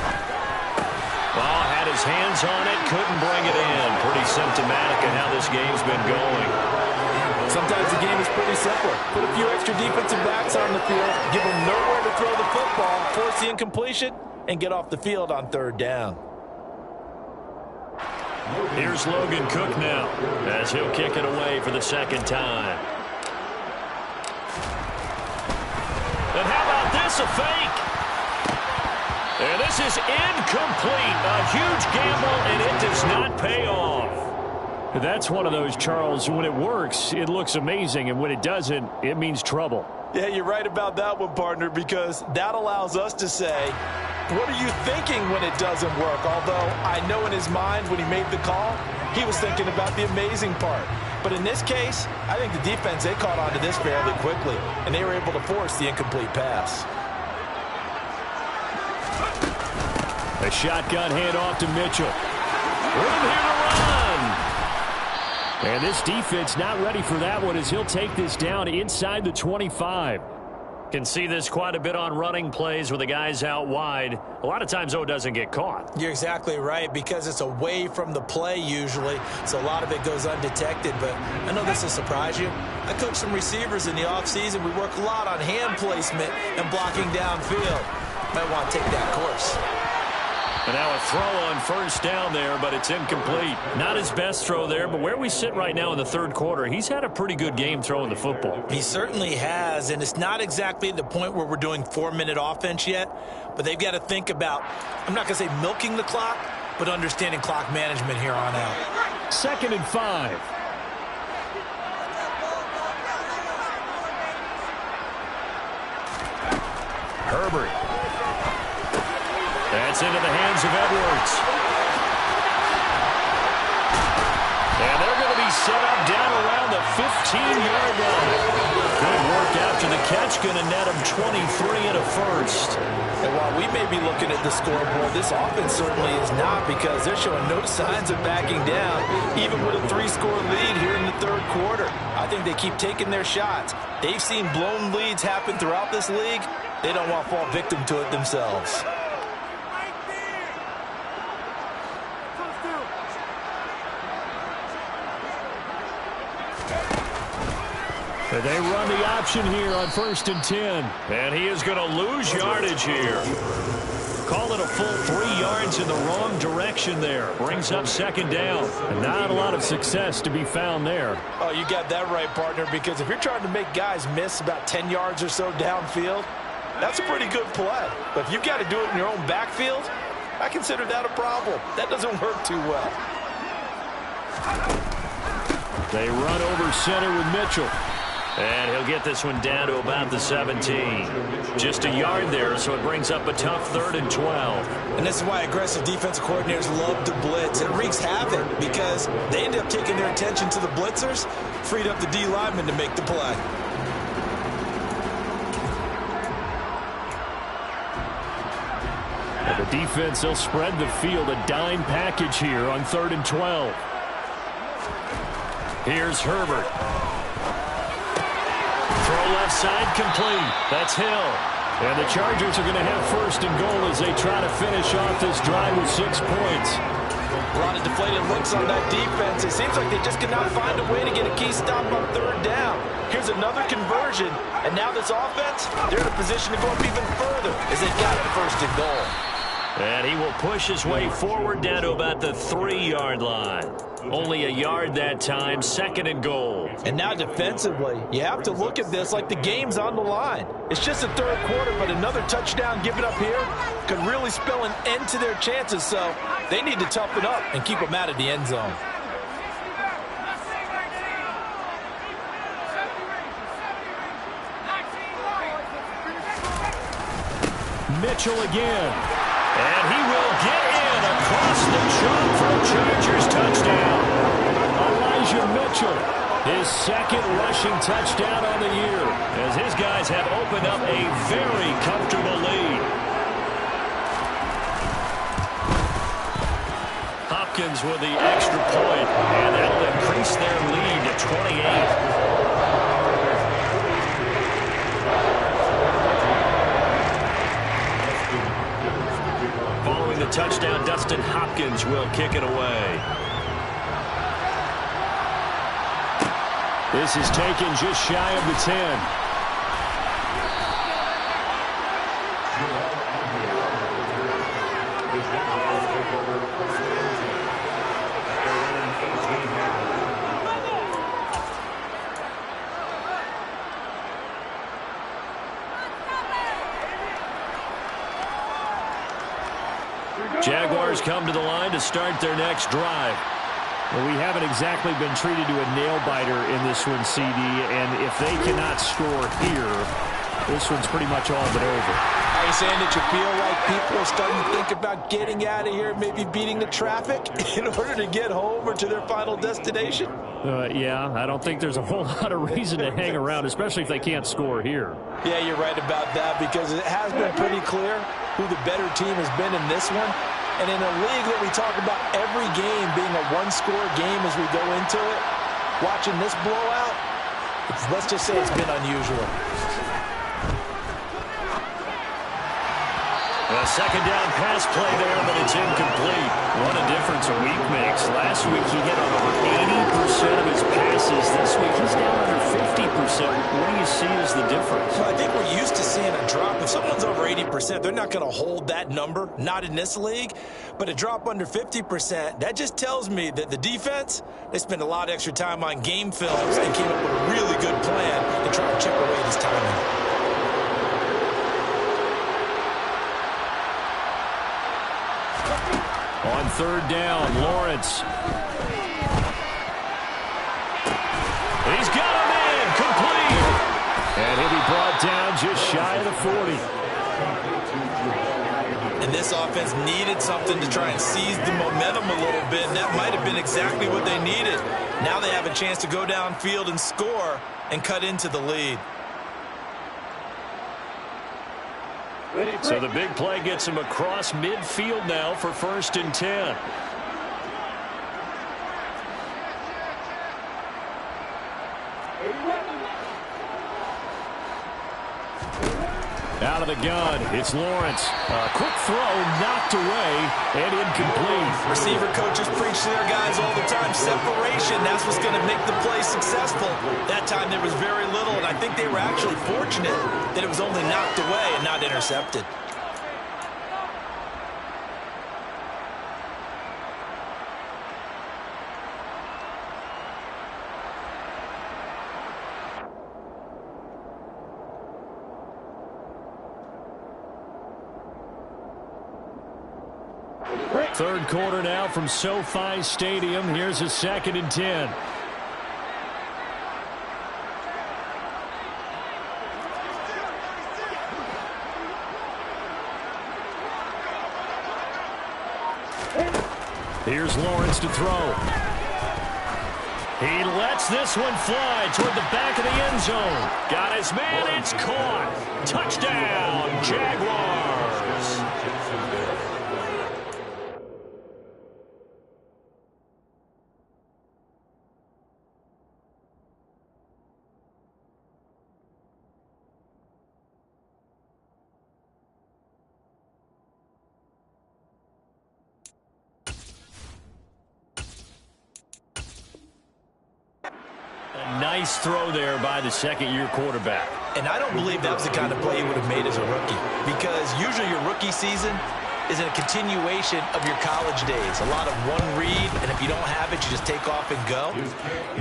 Well, had his hands on it, couldn't bring it in. Pretty symptomatic of how this game's been going. Sometimes the game is pretty simple. Put a few extra defensive backs on the field, give them nowhere to throw the football, force the incompletion, and get off the field on 3rd down. Here's Logan Cook now as he'll kick it away for the 2nd time. And how about this, a fake? And this is incomplete. A huge gamble, and it does not pay off. That's one of those, Charles, when it works, it looks amazing, and when it doesn't, it means trouble. Yeah, you're right about that one, partner, because that allows us to say, what are you thinking when it doesn't work? Although I know in his mind when he made the call, he was thinking about the amazing part. But in this case, I think the defense, they caught on to this fairly quickly, and they were able to force the incomplete pass. A shotgun handoff to Mitchell. Room here to run. And this defense not ready for that one as he'll take this down inside the 25. Can see this quite a bit on running plays with the guys out wide. A lot of times, though, it doesn't get caught. You're exactly right, because it's away from the play usually, so a lot of it goes undetected. But I know this will surprise you. I coach some receivers in the offseason. We work a lot on hand placement and blocking downfield. Might want to take that course. And now a throw on 1st down there, but it's incomplete. Not his best throw there, but where we sit right now in the 3rd quarter, he's had a pretty good game throwing the football. He certainly has, and it's not exactly the point where we're doing 4-minute offense yet, but they've got to think about, I'm not going to say milking the clock, but understanding clock management here on out. 2nd and 5. Herbert. That's into the hands of Edwards. And they're going to be set up down around the 15-yard line. Good work after the catch, going to net him 23 and a 1st. And while we may be looking at the scoreboard, this offense certainly is not, because they're showing no signs of backing down, even with a 3-score lead here in the 3rd quarter. I think they keep taking their shots. They've seen blown leads happen throughout this league. They don't want to fall victim to it themselves. And they run the option here on 1st and 10. And he is going to lose yardage here. Call it a full 3 points in the wrong direction there. Brings up second down. And not a lot of success to be found there. Oh, you got that right, partner, because if you're trying to make guys miss about 10 yards or so downfield, that's a pretty good play. But if you've got to do it in your own backfield, I consider that a problem. That doesn't work too well. They run over center with Mitchell. And he'll get this one down to about the 17. Just a yard there, so it brings up a tough 3rd and 12. And this is why aggressive defensive coordinators love to blitz. It wreaks havoc because they end up taking their attention to the blitzers, freed up the D lineman to make the play. And the defense, they'll spread the field, a dime package here on 3rd and 12. Here's Herbert. Throw left side complete. That's Hill. And the Chargers are going to have 1st and goal as they try to finish off this drive with 6 points. A lot of deflated looks on that defense. It seems like they just cannot find a way to get a key stop on 3rd down. Here's another conversion. And now this offense, they're in a position to go up even further as they've got 1st and goal. And he will push his way forward down to about the 3-yard line. Only a yard that time, 2nd and goal. And now defensively, you have to look at this like the game's on the line. It's just the 3rd quarter, but another touchdown given up here could really spell an end to their chances. So they need to toughen up and keep them out of the end zone. Mitchell again. And he will get in across the chalk for a Chargers touchdown. Elijah Mitchell, his 2nd rushing touchdown on the year, as his guys have opened up a very comfortable lead. Hopkins with the extra point, and that'll increase their lead to 28. The touchdown, Dustin Hopkins will kick it away. This is taken just shy of the 10. Jaguars come to the line to start their next drive. Well, we haven't exactly been treated to a nail-biter in this one, CD, and if they cannot score here, this one's pretty much all but over. Are you saying that you feel like people are starting to think about getting out of here, maybe beating the traffic in order to get home or to their final destination? Yeah, I don't think there's a whole lot of reason to hang around, especially if they can't score here. Yeah, you're right about that, because it has been pretty clear who the better team has been in this one. And in a league that we talk about every game being a one-score game as we go into it, watching this blowout, let's just say it's been unusual. A 2nd down pass play there, but it's incomplete. What a difference a week makes. Last week he hit on over 80% of his passes. This week he's down under 50%. What do you see as the difference? Well, I think we're used to seeing a drop. If someone's over 80%, they're not going to hold that number, not in this league. But a drop under 50%, that just tells me that the defense, they spent a lot of extra time on game films and came up with a really good plan to try to chip away this timing. On 3rd down, Lawrence. He's got a man, complete. And he'll be brought down just shy of the 40. And this offense needed something to try and seize the momentum a little bit, and that might have been exactly what they needed. Now they have a chance to go downfield and score and cut into the lead. So the big play gets him across midfield now for 1st and 10. Out of the gun, it's Lawrence. A quick throw, knocked away, and incomplete. Receiver coaches preach to their guys all the time. Separation, that's what's going to make the play successful. That time there was very little, and I think they were actually fortunate that it was only knocked away and not intercepted. Third quarter now from SoFi Stadium. Here's a 2nd and 10. Here's Lawrence to throw. He lets this one fly toward the back of the end zone. Got his man. It's caught. Touchdown, Jaguars. A nice throw there by the second-year quarterback. And I don't believe that was the kind of play he would have made as a rookie, because usually your rookie season is a continuation of your college days. A lot of one read, and if you don't have it, you just take off and go.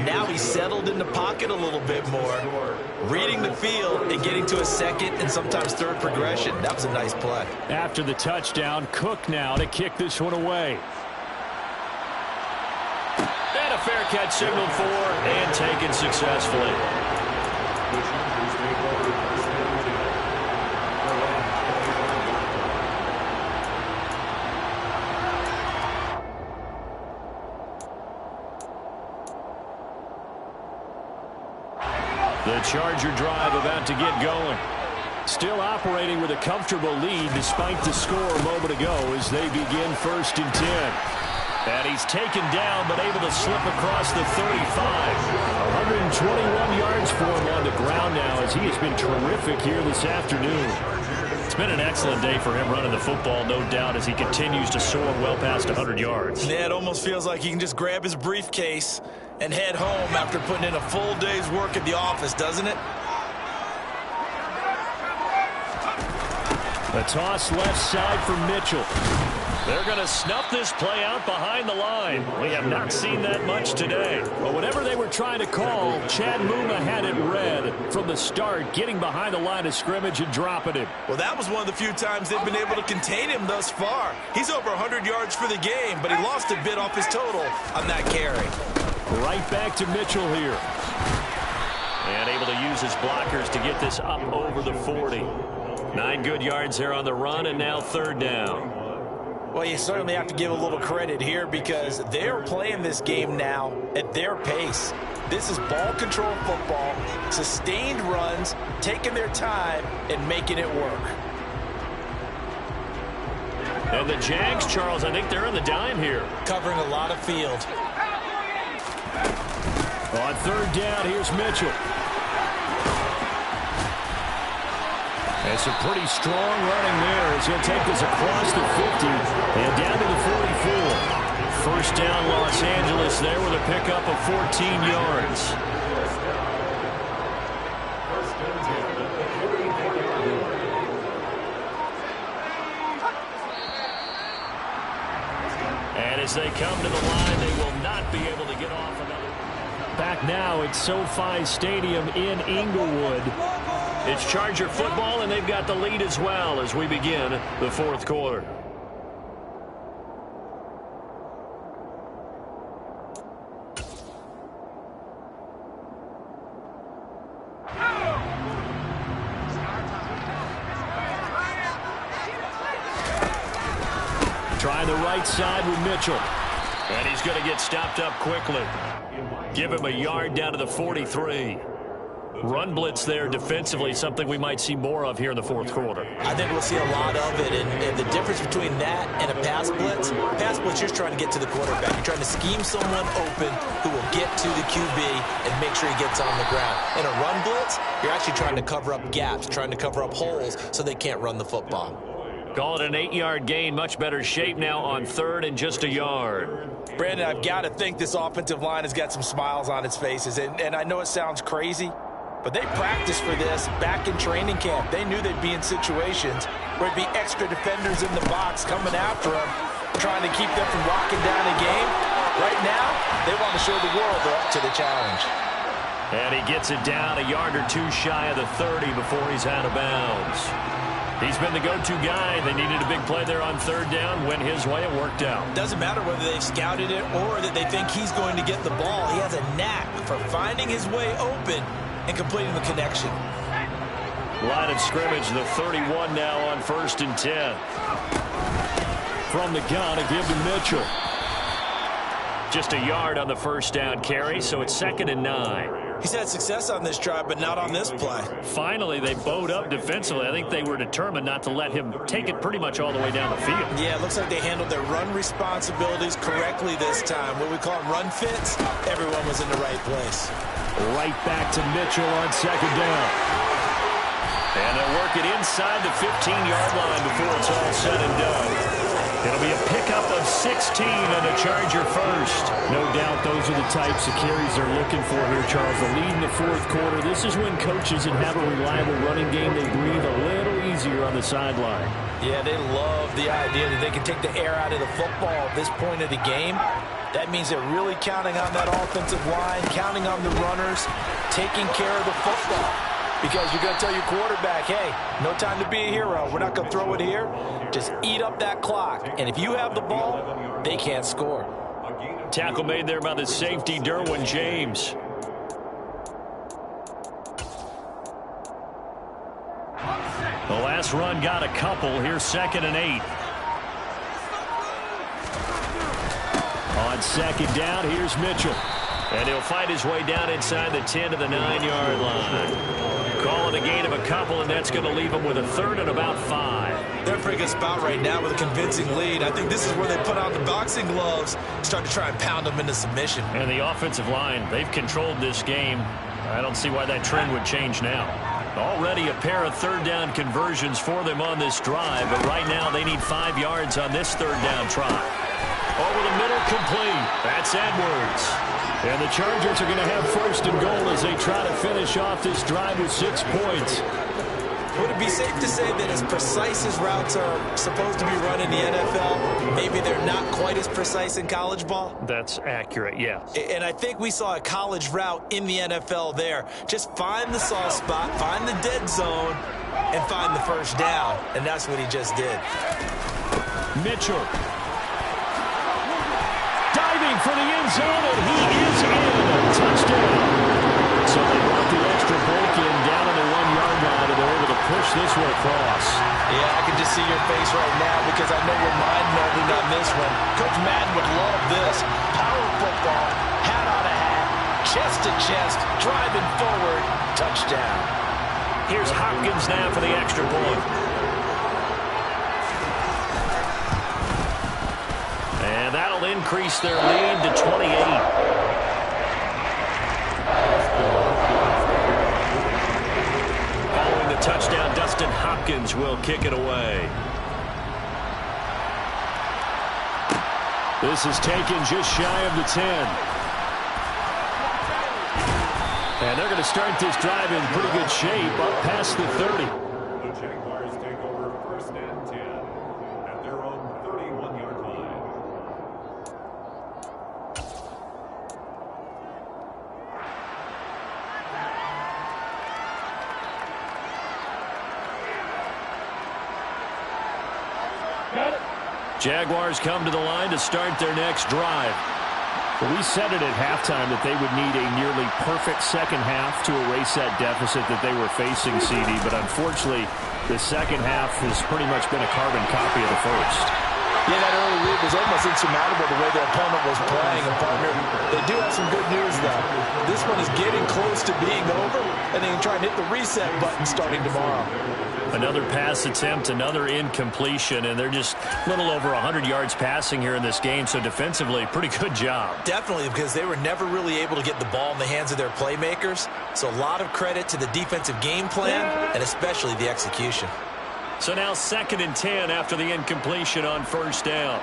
Now he's settled in the pocket a little bit more, reading the field and getting to a second and sometimes third progression. That was a nice play. After the touchdown, Cook now to kick this one away. And a fair catch signaled for and taken successfully. The Charger drive about to get going. Still operating with a comfortable lead despite the score a moment ago as they begin 1st and 10. And he's taken down but able to slip across the 35. 121 yards for him on the ground now as he has been terrific here this afternoon. It's been an excellent day for him running the football, no doubt, as he continues to soar well past 100 yards. Yeah, it almost feels like he can just grab his briefcase and head home after putting in a full day's work at the office, doesn't it? A toss left side for Mitchell. They're going to snuff this play out behind the line. We have not seen that much today. But whatever they were trying to call, Chad Muma had it read from the start, getting behind the line of scrimmage and dropping him. Well, that was one of the few times they've been able to contain him thus far. He's over 100 yards for the game, but he lost a bit off his total on that carry. Right back to Mitchell here. And able to use his blockers to get this up over the 40. 9 good yards there on the run, and now 3rd down. Well, you certainly have to give a little credit here because they're playing this game now at their pace. This is ball control football, sustained runs, taking their time and making it work. And the Jags, Charles, I think they're on the dime here. Covering a lot of field. On 3rd down, here's Mitchell. And some pretty strong running there as he'll take this across the 50 and down to the 44. 1st down, Los Angeles there with a pickup of 14 yards. And as they come to the line, they will not be able to get off another. Back now at SoFi Stadium in Inglewood. It's Charger football, and they've got the lead as well as we begin the 4th quarter. Trying the right side with Mitchell. And he's going to get stopped up quickly. Give him a yard down to the 43. Run blitz there defensively, something we might see more of here in the 4th quarter. I think we'll see a lot of it, and the difference between that and a pass blitz, you're trying to get to the quarterback. You're trying to scheme someone open who will get to the QB and make sure he gets on the ground. In a run blitz, you're actually trying to cover up gaps, trying to cover up holes so they can't run the football. Call it an 8-yard gain, much better shape now on 3rd and just a yard. Brandon, I've got to think this offensive line has got some smiles on its faces, and I know it sounds crazy, but they practiced for this back in training camp. They knew they'd be in situations where it'd be extra defenders in the box coming after them, trying to keep them from locking down a game. Right now, they want to show the world they're up to the challenge. And he gets it down a yard or two shy of the 30 before he's out of bounds. He's been the go-to guy. They needed a big play there on third down. Went his way. It worked out. Doesn't matter whether they've scouted it or that they think he's going to get the ball. He has a knack for finding his way open and completing the connection. Line of scrimmage, the 31 now on 1st and 10. From the gun, a give to Mitchell. Just a yard on the first down carry, so it's 2nd and 9. He's had success on this drive, but not on this play. Finally, they bowed up defensively. I think they were determined not to let him take it pretty much all the way down the field. Yeah, it looks like they handled their run responsibilities correctly this time. What we call them run fits, everyone was in the right place. Right back to Mitchell on 2nd down. And they'll work it inside the 15-yard line before it's all said and done. It'll be a pickup of 16 and a Charger first. No doubt those are the types of carries they're looking for here, Charles. The lead in the 4th quarter. This is when coaches that have a reliable running game, they breathe a little easier on the sideline. Yeah, they love the idea that they can take the air out of the football at this point of the game. That means they're really counting on that offensive line, counting on the runners, taking care of the football. Because you're going to tell your quarterback, hey, no time to be a hero. We're not going to throw it here. Just eat up that clock. And if you have the ball, they can't score. Tackle made there by the safety, Derwin James. The last run got a couple. Here's 2nd and 8. On 2nd down, here's Mitchell. And he'll fight his way down inside the 10 to the 9-yard line. Call it a gain of a couple, and that's going to leave them with a 3rd and about 5. They're in a pretty good spot right now with a convincing lead. I think this is where they put on the boxing gloves, start to try and pound them into submission. And the offensive line, they've controlled this game. I don't see why that trend would change now. Already a pair of 3rd down conversions for them on this drive, but right now they need 5 yards on this 3rd down try. Over the middle, complete. That's Edwards. And the Chargers are going to have 1st and goal as they try to finish off this drive with 6 points. Would it be safe to say that as precise as routes are supposed to be run in the NFL, maybe they're not quite as precise in college ball? That's accurate, yeah. And I think we saw a college route in the NFL there. Just find the soft spot, find the dead zone, and find the 1st down. And that's what he just did. Mitchell. Diving for the end zone, and he is in. Touchdown. So they brought the extra break in down on the 1-yard line, and they're able to push this one across. Yeah, I can just see your face right now because I know we're mind-melding on this one. Coach Madden would love this. Power football, hat on a hat, chest to chest, driving forward, touchdown. Here's Hopkins now for the extra point. And that'll increase their lead to 28. Following the touchdown, Dustin Hopkins will kick it away. This is taken just shy of the 10. And they're going to start this drive in pretty good shape up past the 30. The Jaguars take over 1st and 10 at their own 31-yard line. Jaguars come to the line to start their next drive. Well, we said it at halftime that they would need a nearly perfect second half to erase that deficit that they were facing, CD. But unfortunately, the second half has pretty much been a carbon copy of the first. Yeah, that early lead was almost insurmountable the way their opponent was playing. And, partner, they do have some good news, though. This one is getting close to being over, and they can try and hit the reset button starting tomorrow. Another pass attempt, another incompletion, and they're just a little over 100 yards passing here in this game, so defensively, pretty good job. Definitely, because they were never really able to get the ball in the hands of their playmakers, so a lot of credit to the defensive game plan and especially the execution. So now 2nd and 10 after the incompletion on 1st down.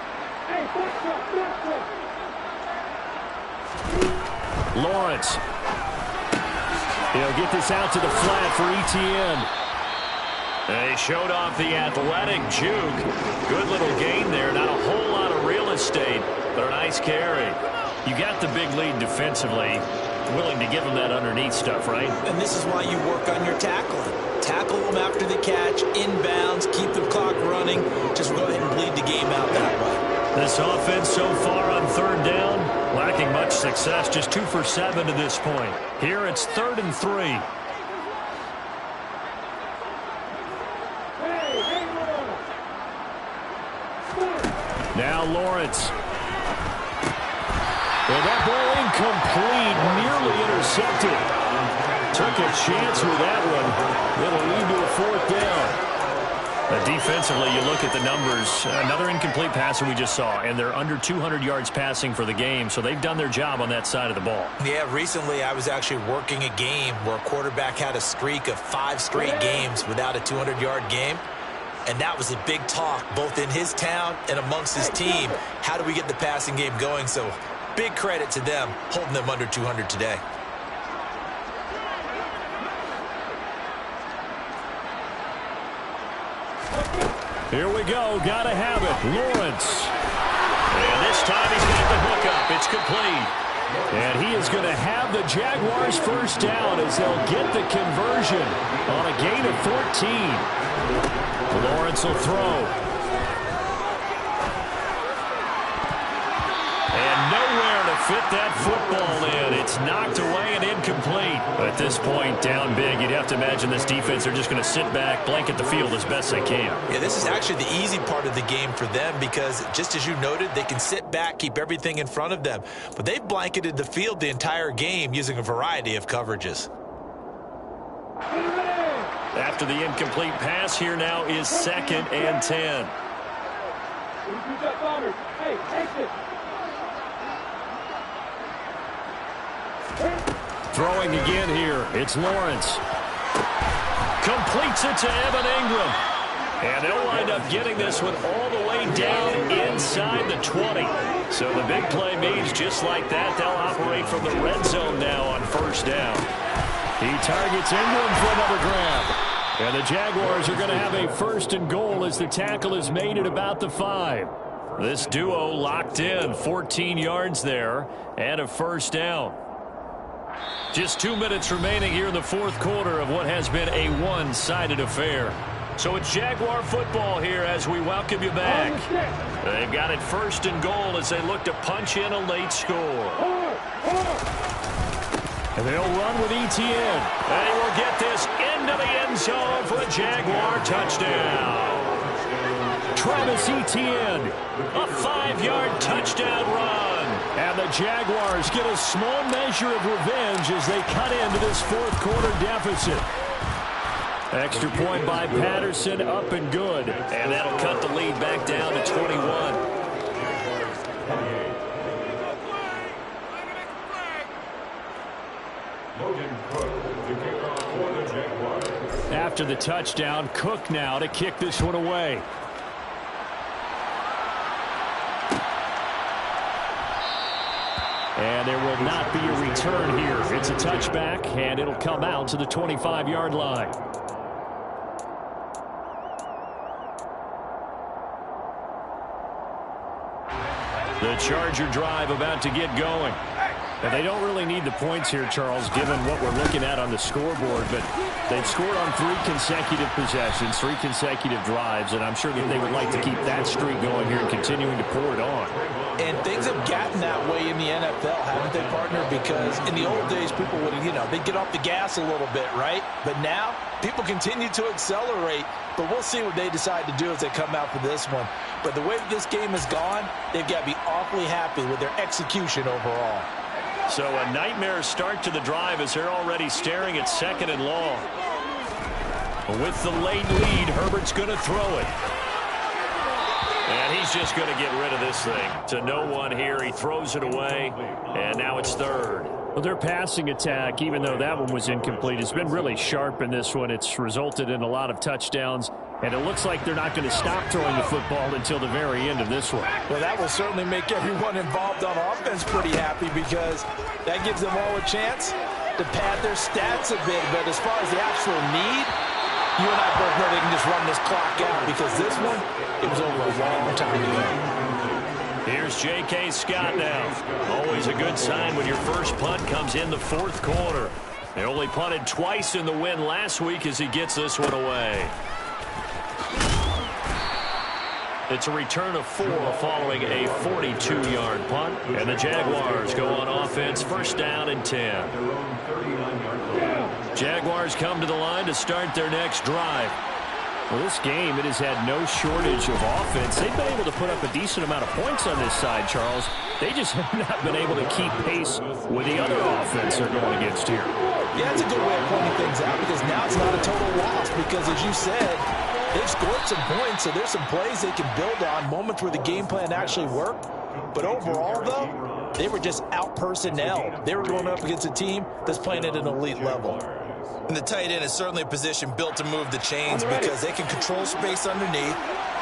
Lawrence. He'll get this out to the flat for Etienne. They showed off the athletic juke. Good little gain there. Not a whole lot of real estate, but a nice carry. You got the big lead defensively. Willing to give them that underneath stuff, right? And this is why you work on your tackling. tackle them after the catch, inbounds, keep the clock running. Just go ahead and bleed the game out that way. This offense so far on third down, lacking much success, just 2 for 7 to this point. Here it's 3rd and 3. Now Lawrence. Well, that ball incomplete, nearly intercepted. Took a chance with that one. It'll lead to a 4th down. Defensively, you look at the numbers. Another incomplete passer we just saw, and they're under 200 yards passing for the game, so they've done their job on that side of the ball. Yeah, recently I was actually working a game where a quarterback had a streak of 5 straight games without a 200-yard game. And that was a big talk, both in his town and amongst his team. How do we get the passing game going? So big credit to them, holding them under 200 today. Here we go. Got to have it. Lawrence. And this time he's got the hook up. It's complete. And he is going to have the Jaguars first down as they'll get the conversion on a gain of 14. Lawrence will throw. And nowhere to fit that football in. It's knocked away and incomplete. But at this point, down big, you'd have to imagine this defense, they're just going to sit back, blanket the field as best they can. Yeah, this is actually the easy part of the game for them because, just as you noted, they can sit back, keep everything in front of them. But they've blanketed the field the entire game using a variety of coverages. After the incomplete pass, here now is 2nd and 10. Throwing again here, it's Lawrence. Completes it to Evan Ingram. And they'll wind up getting this one all the way down inside the 20. So the big play means just like that, they'll operate from the red zone now on first down. He targets Ingram for another grab. And the Jaguars are going to have a 1st and goal as the tackle is made at about the 5. This duo locked in, 14 yards there, and a first down. Just 2 minutes remaining here in the 4th quarter of what has been a one-sided affair. So it's Jaguar football here as we welcome you back. They've got it 1st and goal as they look to punch in a late score. And they'll run with Etienne. And he will get this into the end zone for a Jaguar touchdown. Travis Etienne, a 5-yard touchdown run. And the Jaguars get a small measure of revenge as they cut into this 4th quarter deficit. Extra point by Patterson, up and good. And that'll cut the lead back down to 21. After the touchdown, Cook now to kick this one away. And there will not be a return here. It's a touchback, and it'll come out to the 25-yard line. The Charger drive about to get going. And they don't really need the points here, Charles, given what we're looking at on the scoreboard. But they've scored on 3 consecutive possessions, 3 consecutive drives, and I'm sure that they would like to keep that streak going here and continuing to pour it on. And things have gotten that way in the NFL, haven't they, partner? Because in the old days, people would, they'd get off the gas a little bit, right? But now, people continue to accelerate. But we'll see what they decide to do as they come out for this one. But the way that this game has gone, they've got to be awfully happy with their execution overall. So a nightmare start to the drive as they're already staring at 2nd and long. With the late lead, Herbert's going to throw it. And he's just going to get rid of this thing. To no one here, he throws it away, and now it's 3rd. Well, their passing attack, even though that one was incomplete, has been really sharp in this one. It's resulted in a lot of touchdowns, and it looks like they're not going to stop throwing the football until the very end of this one. Well, that will certainly make everyone involved on offense pretty happy because that gives them all a chance to pad their stats a bit. But as far as the actual need, you and I both know they can just run this clock out because this one, it was over a long time ago. Here's J.K. Scott now. Always a good sign when your first punt comes in the 4th quarter. They only punted twice in the win last week as he gets this one away. It's a return of 4 following a 42-yard punt. And the Jaguars go on offense, first down and 10. Jaguars come to the line to start their next drive. Well, this game, it has had no shortage of offense. They've been able to put up a decent amount of points on this side, Charles. They just have not been able to keep pace with the other offense they're going against here. Yeah, it's a good way of pointing things out because now it's not a total loss because, as you said, they've scored some points, so there's some plays they can build on, moments where the game plan actually worked. But overall, though, they were just out-personnel. They were going up against a team that's playing at an elite level. And the tight end is certainly a position built to move the chains because they can control space underneath.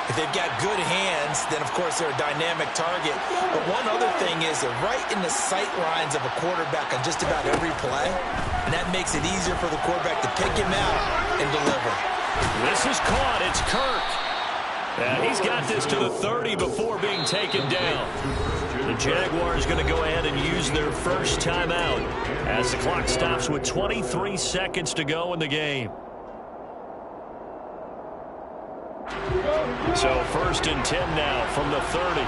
If they've got good hands, then, of course, they're a dynamic target. But one other thing is they're right in the sight lines of a quarterback on just about every play, and that makes it easier for the quarterback to pick him out and deliver. This is caught. It's Kirk. And he's got this to the 30 before being taken down. The Jaguars going to go ahead and use their first timeout as the clock stops with 23 seconds to go in the game. So first and 10 now from the 30.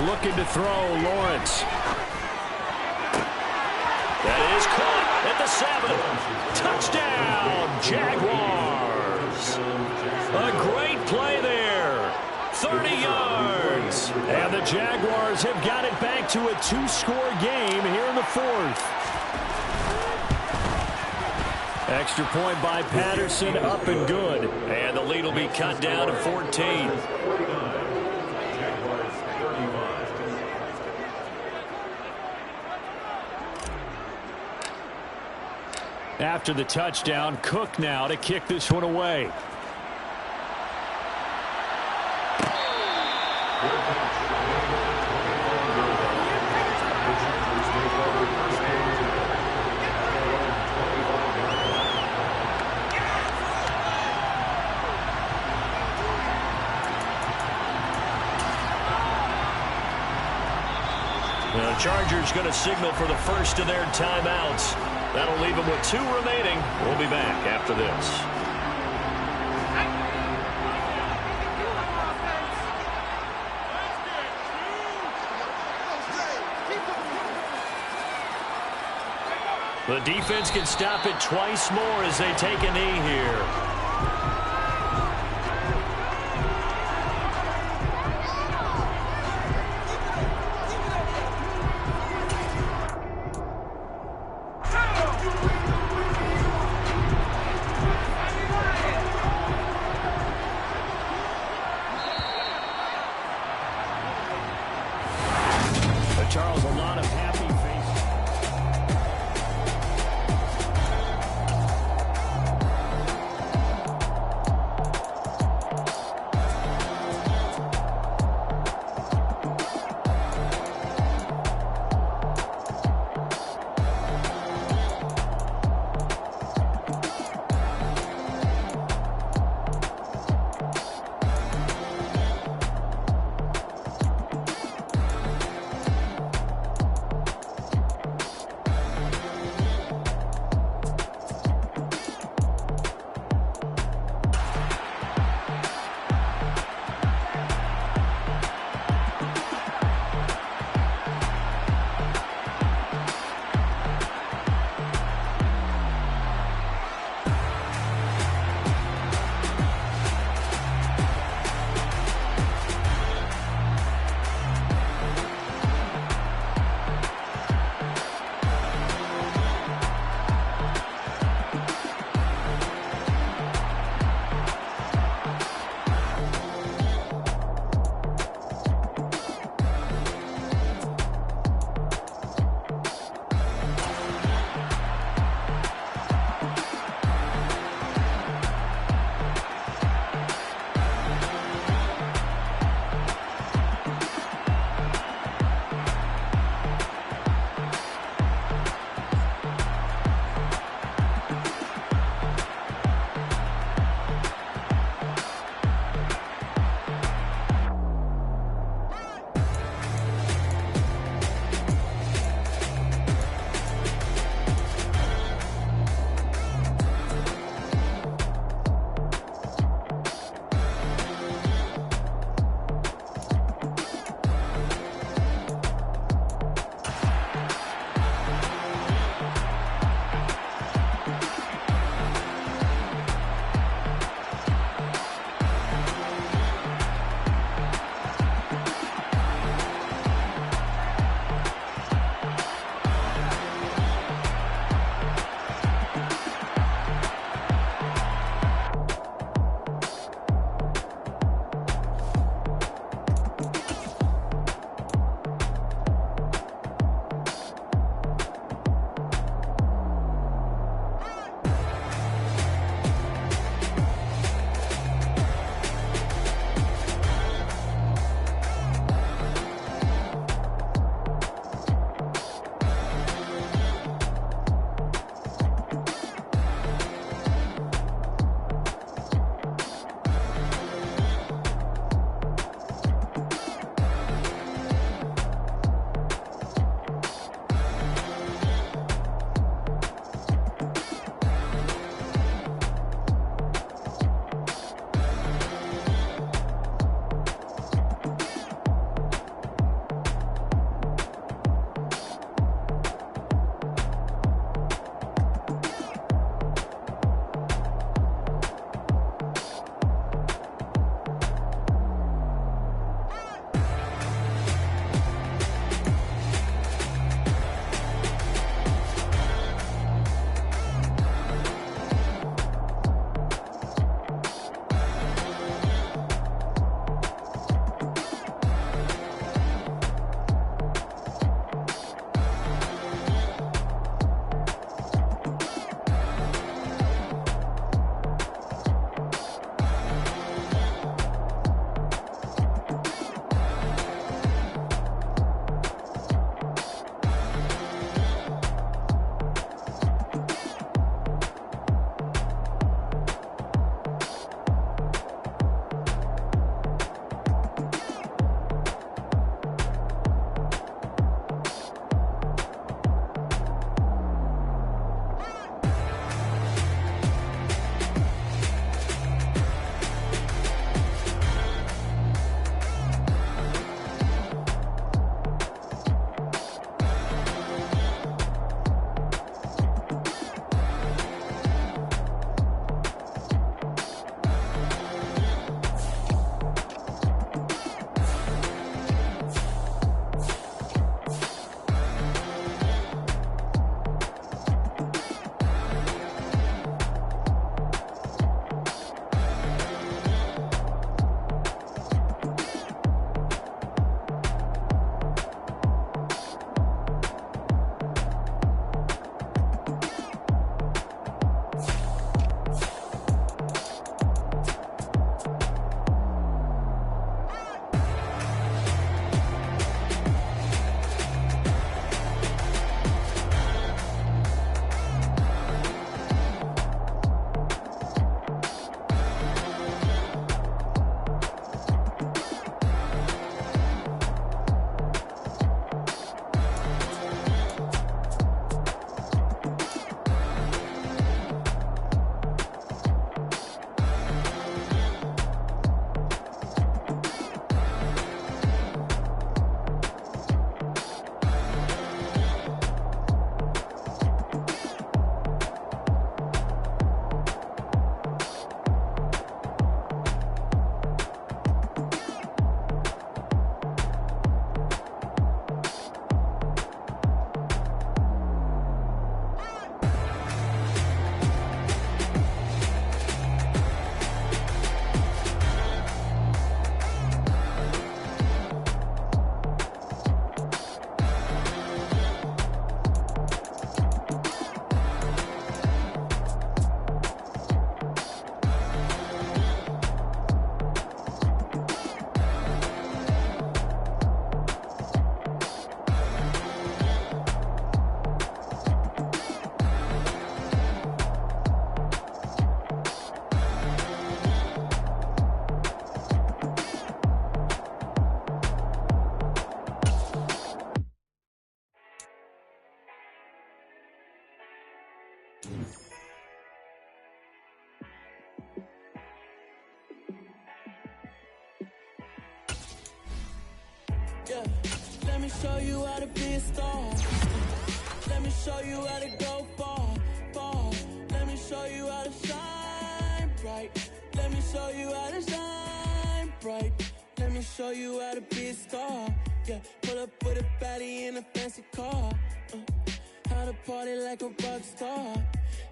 Looking to throw, Lawrence. That is caught at the 7. Touchdown, Jaguars. A great play there. 30 yards. And the Jaguars have got it back to a 2-score game here in the 4th. Extra point by Patterson, up and good. And the lead will be cut down to 14. After the touchdown, Cook now to kick this one away. The Chargers going to signal for the first of their timeouts. That'll leave them with 2 remaining. We'll be back after this. The defense can stop it twice more as they take a knee here. Charles, a lot of happy faces. Yeah, let me show you how to be a star. Let me show you how to go far, far. Let me show you how to shine bright. Let me show you how to shine bright. Let me show you how to be a star. Yeah, pull up with a baddie in a fancy car. How to party like a rock star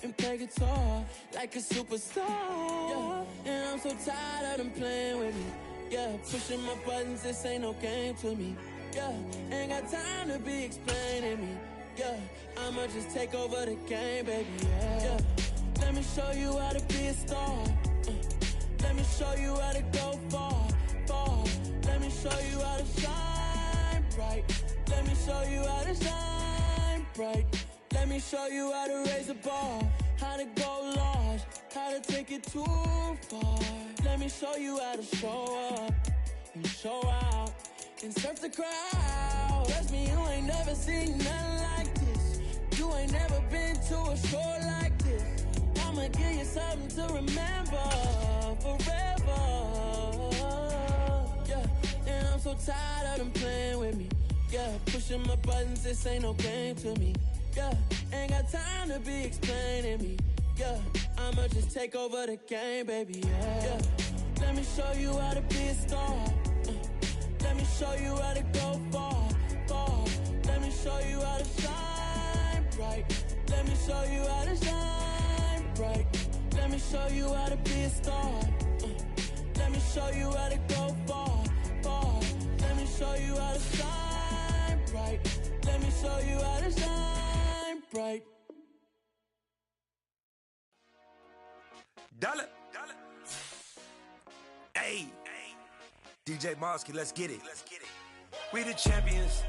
and play guitar like a superstar. Yeah, and I'm so tired of them playing with me. Yeah, pushing my buttons, this ain't no game to me. Yeah, ain't got time to be explaining me. Yeah, I'ma just take over the game, baby. Yeah, let me show you how to be a star. Let me show you how to go far, far. Let me show you how to shine bright. Let me show you how to shine bright. Let me show you how to raise the bar, how to go large, how to take it too far. Let me show you how to show up and show out and surf the crowd. Trust me, you ain't never seen nothing like this. You ain't never been to a show like this. I'ma give you something to remember forever. Yeah, and I'm so tired of them playing with me. Yeah, pushing my buttons, this ain't no game to me. Yeah, ain't got time to be explaining me. Yeah, I'ma just take over the game, baby. Yeah, let me show you how to be a star. Let me show you how to go far, far. Let me show you how to shine bright. Let me show you how to shine bright. Let me show you how to be a star. Let me show you how to go far, far. Let me show you how to shine bright. Let me show you how to shine bright. Dollar. Hey. DJ Mosky, let's get it. We the champions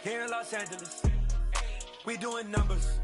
here in Los Angeles. We doing numbers.